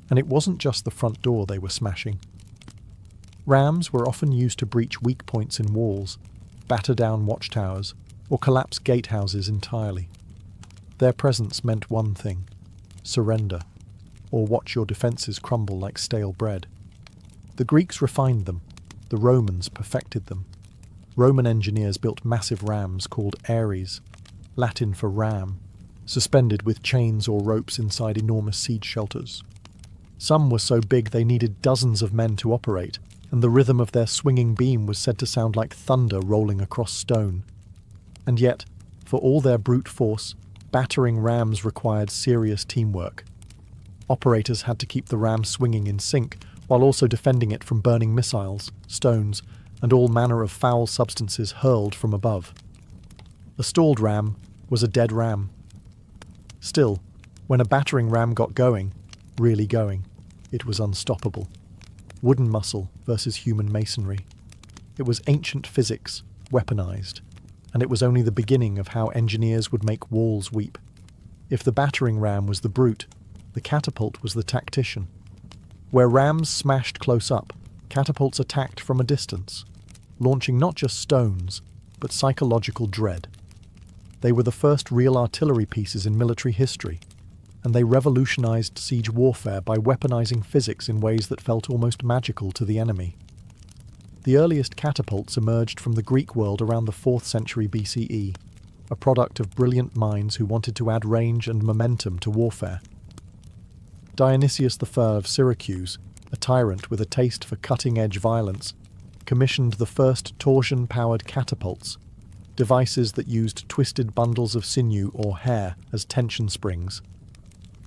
And it wasn't just the front door they were smashing. Rams were often used to breach weak points in walls, batter down watchtowers, or collapse gatehouses entirely. Their presence meant one thing: surrender, or watch your defences crumble like stale bread. The Greeks refined them, the Romans perfected them. Roman engineers built massive rams called ares, Latin for ram, suspended with chains or ropes inside enormous siege shelters. Some were so big they needed dozens of men to operate, and the rhythm of their swinging beam was said to sound like thunder rolling across stone. And yet, for all their brute force, battering rams required serious teamwork. Operators had to keep the ram swinging in sync, while also defending it from burning missiles, stones, and all manner of foul substances hurled from above. A stalled ram was a dead ram. Still, when a battering ram got going, really going, it was unstoppable. Wooden muscle versus human masonry. It was ancient physics, weaponized, and it was only the beginning of how engineers would make walls weep. If the battering ram was the brute, the catapult was the tactician. Where rams smashed close up, catapults attacked from a distance, launching not just stones, but psychological dread. They were the first real artillery pieces in military history, and they revolutionized siege warfare by weaponizing physics in ways that felt almost magical to the enemy. The earliest catapults emerged from the Greek world around the 4th century BCE, a product of brilliant minds who wanted to add range and momentum to warfare. Dionysius I of Syracuse, a tyrant with a taste for cutting-edge violence, commissioned the first torsion-powered catapults, devices that used twisted bundles of sinew or hair as tension springs.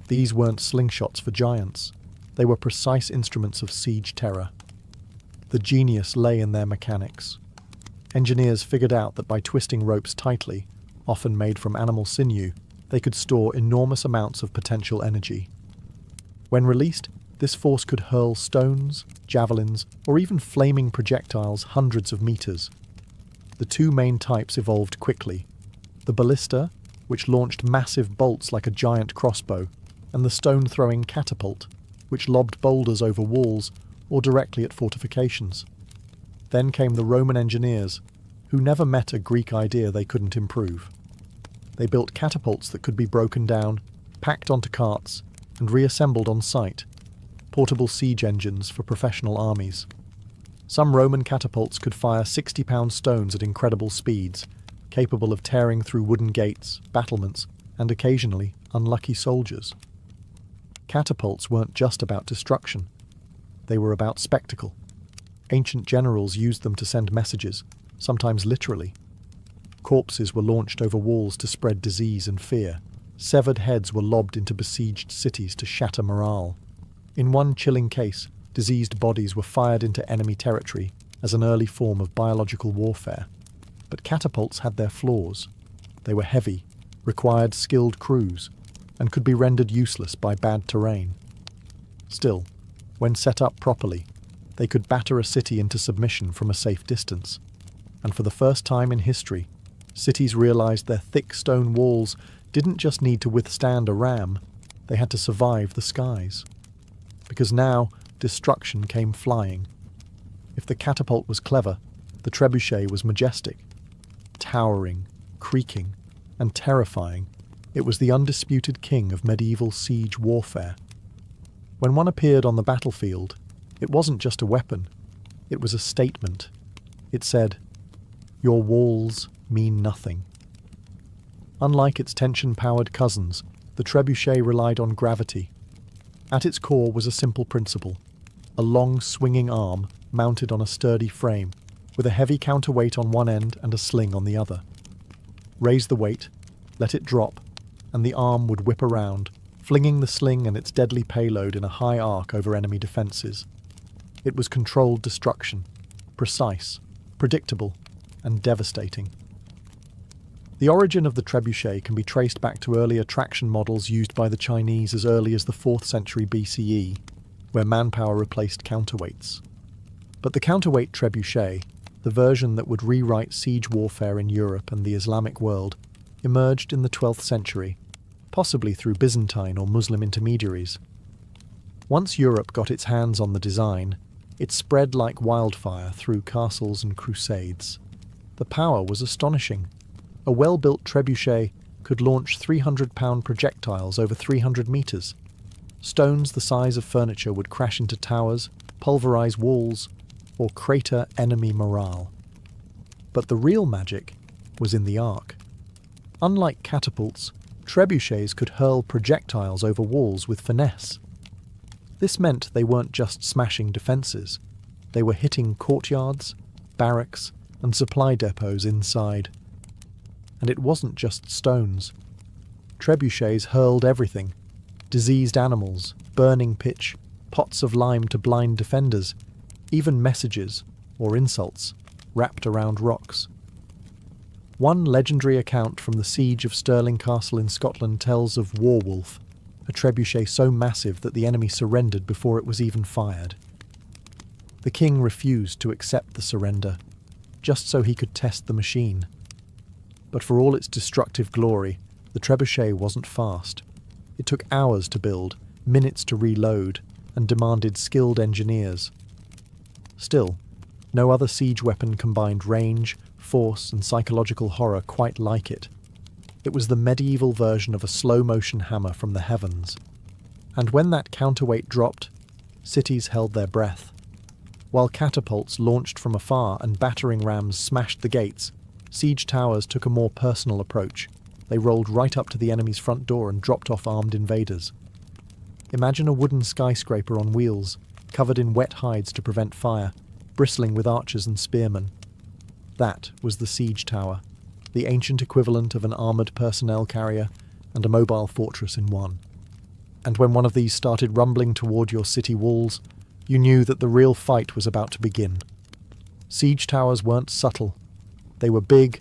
These weren't slingshots for giants. They were precise instruments of siege terror. The genius lay in their mechanics. Engineers figured out that by twisting ropes tightly, often made from animal sinew, they could store enormous amounts of potential energy. When released, this force could hurl stones, javelins, or even flaming projectiles hundreds of meters. The two main types evolved quickly: the ballista, which launched massive bolts like a giant crossbow, and the stone-throwing catapult, which lobbed boulders over walls or directly at fortifications. Then came the Roman engineers, who never met a Greek idea they couldn't improve. They built catapults that could be broken down, packed onto carts, and reassembled on site, portable siege engines for professional armies. Some Roman catapults could fire 60-pound stones at incredible speeds, capable of tearing through wooden gates, battlements, and occasionally unlucky soldiers. Catapults weren't just about destruction. They were about spectacle. Ancient generals used them to send messages, sometimes literally. Corpses were launched over walls to spread disease and fear. Severed heads were lobbed into besieged cities to shatter morale. In one chilling case, diseased bodies were fired into enemy territory as an early form of biological warfare. But catapults had their flaws. They were heavy, required skilled crews, and could be rendered useless by bad terrain. Still, when set up properly, they could batter a city into submission from a safe distance. And for the first time in history, cities realized their thick stone walls didn't just need to withstand a ram, they had to survive the skies. Because now, destruction came flying. If the catapult was clever, the trebuchet was majestic. Towering, creaking, and terrifying, it was the undisputed king of medieval siege warfare. When one appeared on the battlefield, it wasn't just a weapon, it was a statement. It said, "Your walls mean nothing." Unlike its tension-powered cousins, the trebuchet relied on gravity. At its core was a simple principle: a long swinging arm mounted on a sturdy frame, with a heavy counterweight on one end and a sling on the other. Raise the weight, let it drop, and the arm would whip around, flinging the sling and its deadly payload in a high arc over enemy defences. It was controlled destruction, precise, predictable, and devastating. The origin of the trebuchet can be traced back to earlier traction models used by the Chinese as early as the 4th century BCE, where manpower replaced counterweights. But the counterweight trebuchet, the version that would rewrite siege warfare in Europe and the Islamic world, emerged in the 12th century, possibly through Byzantine or Muslim intermediaries. Once Europe got its hands on the design, it spread like wildfire through castles and crusades. The power was astonishing. A well-built trebuchet could launch 300-pound projectiles over 300 metres. Stones the size of furniture would crash into towers, pulverise walls, or crater enemy morale. But the real magic was in the arc. Unlike catapults, trebuchets could hurl projectiles over walls with finesse. This meant they weren't just smashing defences. They were hitting courtyards, barracks, and supply depots inside. And it wasn't just stones. Trebuchets hurled everything: diseased animals, burning pitch, pots of lime to blind defenders, even messages, or insults, wrapped around rocks. One legendary account from the siege of Stirling Castle in Scotland tells of Warwolf, a trebuchet so massive that the enemy surrendered before it was even fired. The king refused to accept the surrender, just so he could test the machine. But for all its destructive glory, the trebuchet wasn't fast. It took hours to build, minutes to reload, and demanded skilled engineers. Still, no other siege weapon combined range, force, and psychological horror quite like it. It was the medieval version of a slow-motion hammer from the heavens. And when that counterweight dropped, cities held their breath. While catapults launched from afar and battering rams smashed the gates, siege towers took a more personal approach. They rolled right up to the enemy's front door and dropped off armed invaders. Imagine a wooden skyscraper on wheels, covered in wet hides to prevent fire, bristling with archers and spearmen. That was the siege tower, the ancient equivalent of an armoured personnel carrier and a mobile fortress in one. And when one of these started rumbling toward your city walls, you knew that the real fight was about to begin. Siege towers weren't subtle. They were big,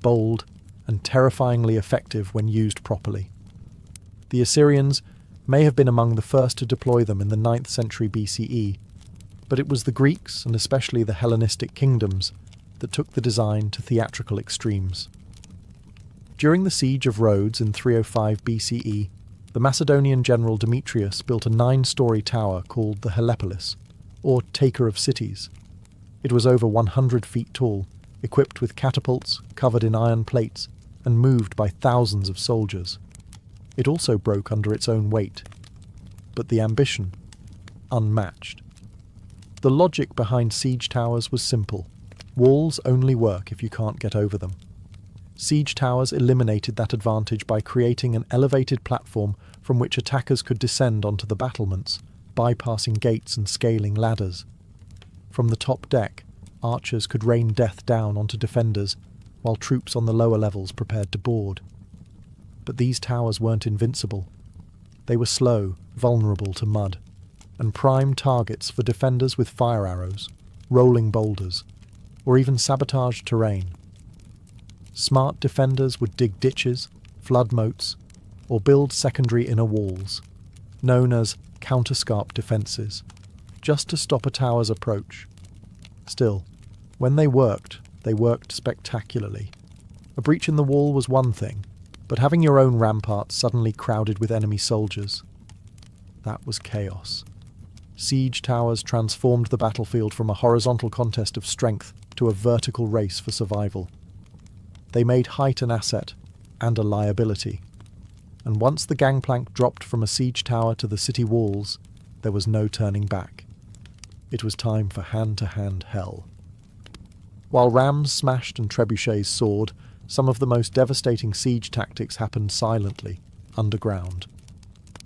bold, and terrifyingly effective when used properly. The Assyrians may have been among the first to deploy them in the 9th century BCE, but it was the Greeks, and especially the Hellenistic kingdoms, that took the design to theatrical extremes. During the siege of Rhodes in 305 BCE, the Macedonian general Demetrius built a 9-story tower called the Helepolis, or Taker of Cities. It was over 100 feet tall, equipped with catapults, covered in iron plates, and moved by thousands of soldiers. It also broke under its own weight. But the ambition, unmatched. The logic behind siege towers was simple. Walls only work if you can't get over them. Siege towers eliminated that advantage by creating an elevated platform from which attackers could descend onto the battlements, bypassing gates and scaling ladders. From the top deck, archers could rain death down onto defenders, while troops on the lower levels prepared to board. But these towers weren't invincible. They were slow, vulnerable to mud, and prime targets for defenders with fire arrows, rolling boulders, or even sabotaged terrain. Smart defenders would dig ditches, flood moats, or build secondary inner walls, known as counterscarp defences, just to stop a tower's approach. Still, when they worked spectacularly. A breach in the wall was one thing, but having your own ramparts suddenly crowded with enemy soldiers, that was chaos. Siege towers transformed the battlefield from a horizontal contest of strength to a vertical race for survival. They made height an asset and a liability, and once the gangplank dropped from a siege tower to the city walls, there was no turning back. It was time for hand-to-hand hell. While rams smashed and trebuchets soared, some of the most devastating siege tactics happened silently, underground.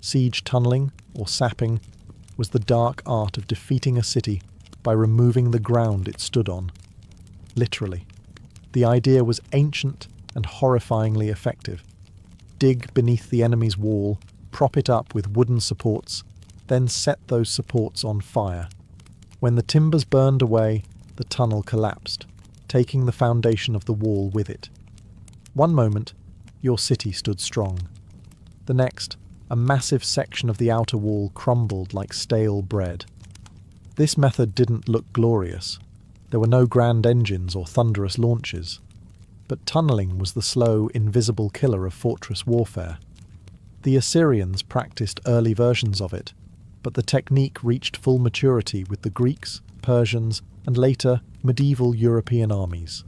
Siege tunnelling, or sapping, was the dark art of defeating a city by removing the ground it stood on. Literally. The idea was ancient and horrifyingly effective. Dig beneath the enemy's wall, prop it up with wooden supports, then set those supports on fire. When the timbers burned away, the tunnel collapsed, taking the foundation of the wall with it. One moment, your city stood strong. The next, a massive section of the outer wall crumbled like stale bread. This method didn't look glorious. There were no grand engines or thunderous launches. But tunnelling was the slow, invisible killer of fortress warfare. The Assyrians practiced early versions of it, but the technique reached full maturity with the Greeks, Persians, and later medieval European armies.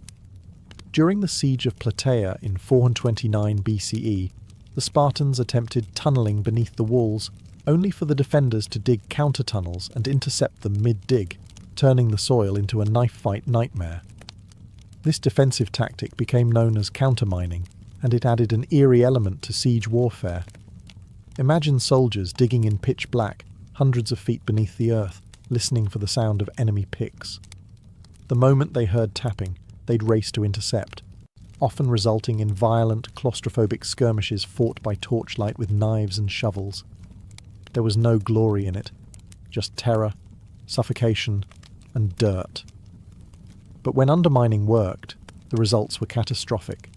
During the siege of Plataea in 429 BCE, the Spartans attempted tunnelling beneath the walls, only for the defenders to dig counter-tunnels and intercept them mid-dig, turning the soil into a knife-fight nightmare. This defensive tactic became known as countermining, and it added an eerie element to siege warfare. Imagine soldiers digging in pitch black, hundreds of feet beneath the earth, listening for the sound of enemy picks. The moment they heard tapping, they'd race to intercept, often resulting in violent, claustrophobic skirmishes fought by torchlight with knives and shovels. There was no glory in it, just terror, suffocation, and dirt. But when undermining worked, the results were catastrophic.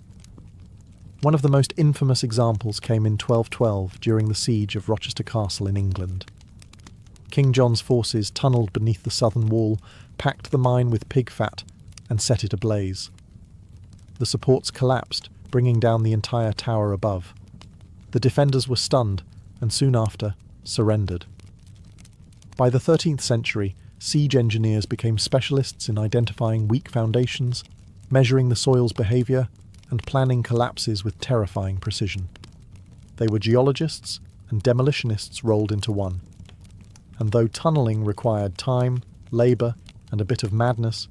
One of the most infamous examples came in 1212 during the siege of Rochester Castle in England. King John's forces tunnelled beneath the southern wall, packed the mine with pig fat, and set it ablaze. The supports collapsed, bringing down the entire tower above. The defenders were stunned, and soon after, surrendered. By the 13th century, siege engineers became specialists in identifying weak foundations, measuring the soil's behaviour, and planning collapses with terrifying precision. They were geologists and demolitionists rolled into one. And though tunnelling required time, labour, and a bit of madness,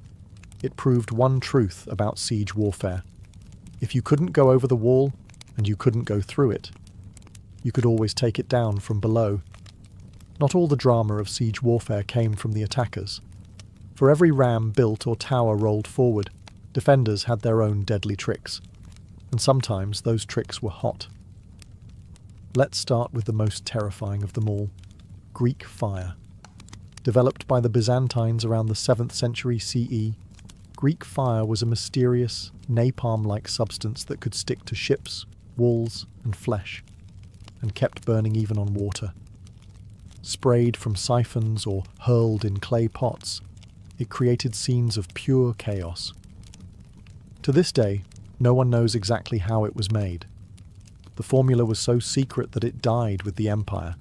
it proved one truth about siege warfare. If you couldn't go over the wall, and you couldn't go through it, you could always take it down from below. Not all the drama of siege warfare came from the attackers. For every ram built or tower rolled forward, defenders had their own deadly tricks, and sometimes those tricks were hot. Let's start with the most terrifying of them all, Greek fire. Developed by the Byzantines around the 7th century CE, Greek fire was a mysterious, napalm-like substance that could stick to ships, walls, and flesh, and kept burning even on water. Sprayed from siphons or hurled in clay pots, it created scenes of pure chaos. To this day, no one knows exactly how it was made. The formula was so secret that it died with the empire.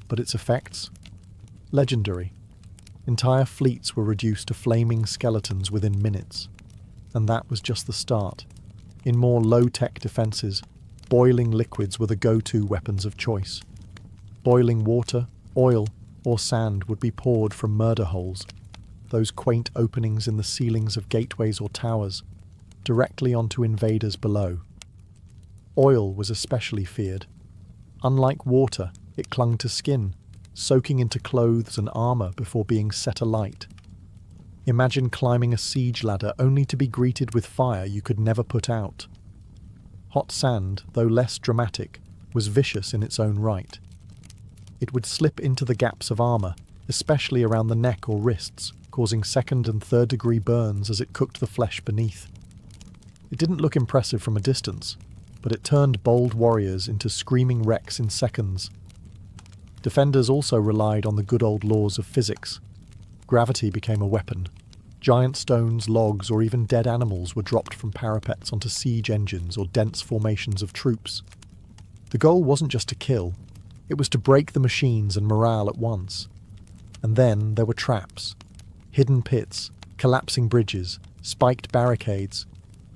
But its effects? Legendary. Entire fleets were reduced to flaming skeletons within minutes. And that was just the start. In more low-tech defences, boiling liquids were the go-to weapons of choice. Boiling water, oil, or sand would be poured from murder holes, those quaint openings in the ceilings of gateways or towers, directly onto invaders below. Oil was especially feared. Unlike water, it clung to skin, soaking into clothes and armour before being set alight. Imagine climbing a siege ladder only to be greeted with fire you could never put out. Hot sand, though less dramatic, was vicious in its own right. It would slip into the gaps of armour, especially around the neck or wrists, causing second and third degree burns as it cooked the flesh beneath. It didn't look impressive from a distance, but it turned bold warriors into screaming wrecks in seconds. Defenders also relied on the good old laws of physics. Gravity became a weapon. Giant stones, logs, or even dead animals were dropped from parapets onto siege engines or dense formations of troops. The goal wasn't just to kill, it was to break the machines and morale at once. And then there were traps. Hidden pits, collapsing bridges, spiked barricades.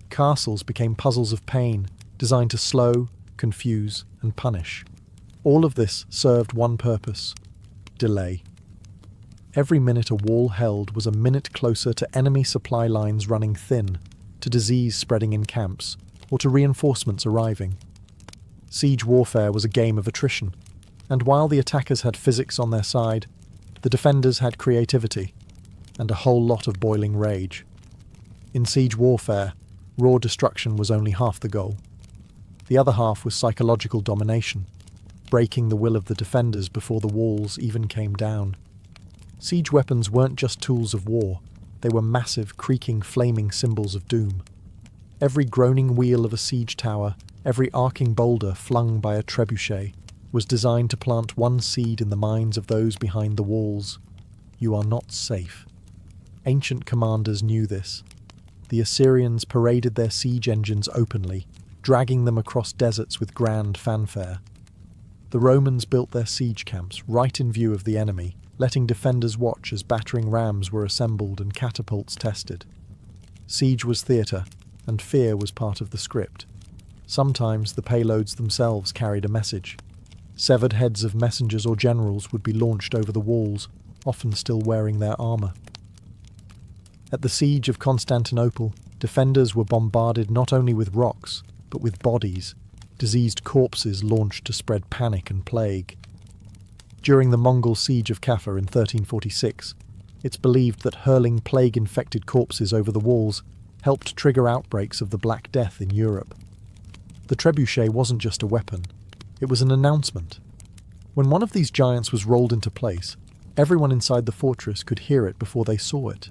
Castles became puzzles of pain, designed to slow, confuse, and punish. All of this served one purpose: delay. Every minute a wall held was a minute closer to enemy supply lines running thin, to disease spreading in camps, or to reinforcements arriving. Siege warfare was a game of attrition, and while the attackers had physics on their side, The defenders had creativity, and a whole lot of boiling rage. In siege warfare, raw destruction was only half the goal. The other half was psychological domination, breaking the will of the defenders before the walls even came down. Siege weapons weren't just tools of war, they were massive, creaking, flaming symbols of doom. Every groaning wheel of a siege tower, every arcing boulder flung by a trebuchet, was designed to plant one seed in the minds of those behind the walls. You are not safe. Ancient commanders knew this. The Assyrians paraded their siege engines openly, dragging them across deserts with grand fanfare. The Romans built their siege camps right in view of the enemy, letting defenders watch as battering rams were assembled and catapults tested. Siege was theatre, and fear was part of the script. Sometimes the payloads themselves carried a message. Severed heads of messengers or generals would be launched over the walls, often still wearing their armour. At the siege of Constantinople, defenders were bombarded not only with rocks, but with bodies, diseased corpses launched to spread panic and plague. During the Mongol siege of Kaffa in 1346, it's believed that hurling plague-infected corpses over the walls helped trigger outbreaks of the Black Death in Europe. The trebuchet wasn't just a weapon, it was an announcement. When one of these giants was rolled into place, everyone inside the fortress could hear it before they saw it.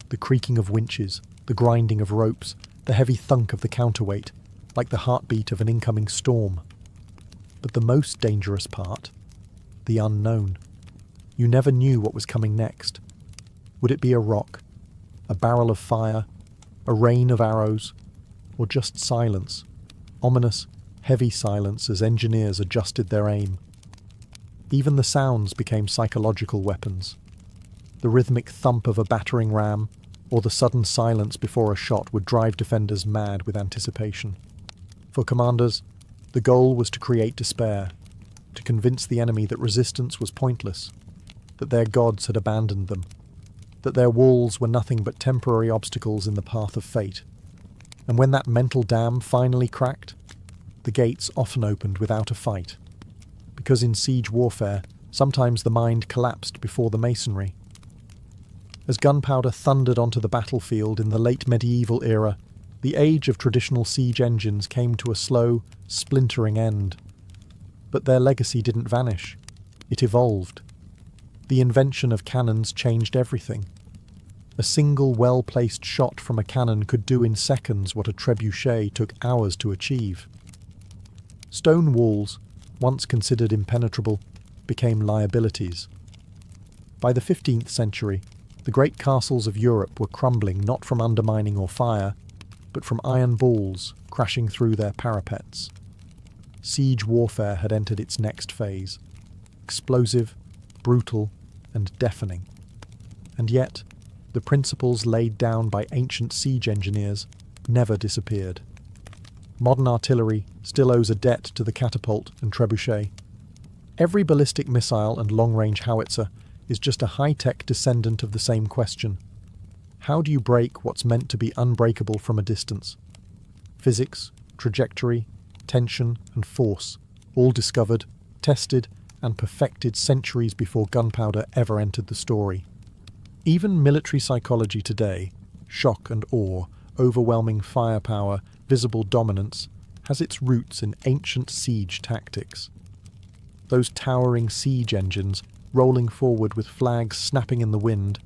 The creaking of winches, the grinding of ropes, the heavy thunk of the counterweight, like the heartbeat of an incoming storm. But the most dangerous part, the unknown. You never knew what was coming next. Would it be a rock, a barrel of fire, a rain of arrows, or just silence, ominous, heavy silence as engineers adjusted their aim? Even the sounds became psychological weapons. The rhythmic thump of a battering ram, or the sudden silence before a shot would drive defenders mad with anticipation. For commanders, the goal was to create despair, to convince the enemy that resistance was pointless, that their gods had abandoned them, that their walls were nothing but temporary obstacles in the path of fate. And when that mental dam finally cracked, the gates often opened without a fight, because in siege warfare, sometimes the mind collapsed before the masonry. As gunpowder thundered onto the battlefield in the late medieval era, the age of traditional siege engines came to a slow, splintering end. But their legacy didn't vanish. It evolved. The invention of cannons changed everything. A single well-placed shot from a cannon could do in seconds what a trebuchet took hours to achieve. Stone walls, once considered impenetrable, became liabilities. By the 15th century, the great castles of Europe were crumbling not from undermining or fire, but from iron balls crashing through their parapets. Siege warfare had entered its next phase, explosive, brutal, and deafening. And yet, the principles laid down by ancient siege engineers never disappeared. Modern artillery still owes a debt to the catapult and trebuchet. Every ballistic missile and long-range howitzer is just a high-tech descendant of the same question. How do you break what's meant to be unbreakable from a distance? Physics, trajectory, tension, and force, all discovered, tested, and perfected centuries before gunpowder ever entered the story. Even military psychology today, shock and awe, overwhelming firepower, visible dominance, has its roots in ancient siege tactics. Those towering siege engines, rolling forward with flags snapping in the wind,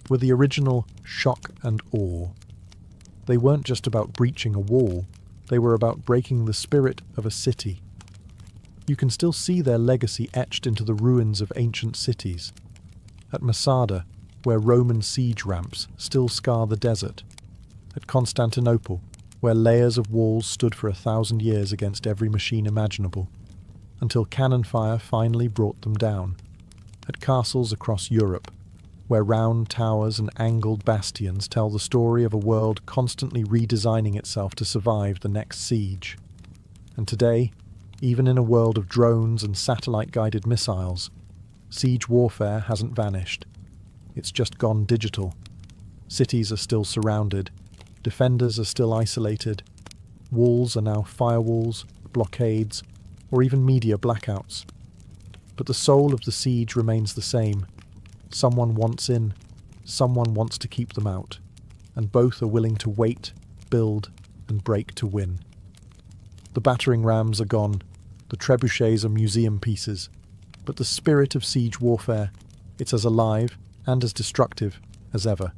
were the original shock and awe. They weren't just about breaching a wall, they were about breaking the spirit of a city. You can still see their legacy etched into the ruins of ancient cities. At Masada, where Roman siege ramps still scar the desert. At Constantinople, where layers of walls stood for 1,000 years against every machine imaginable, until cannon fire finally brought them down. At castles across Europe, where round towers and angled bastions tell the story of a world constantly redesigning itself to survive the next siege. And today, even in a world of drones and satellite-guided missiles, siege warfare hasn't vanished. It's just gone digital. Cities are still surrounded, defenders are still isolated, walls are now firewalls, blockades, or even media blackouts. But the soul of the siege remains the same. Someone wants in, someone wants to keep them out, and both are willing to wait, build, and break to win. The battering rams are gone, the trebuchets are museum pieces, but the spirit of siege warfare, it's as alive and as destructive as ever.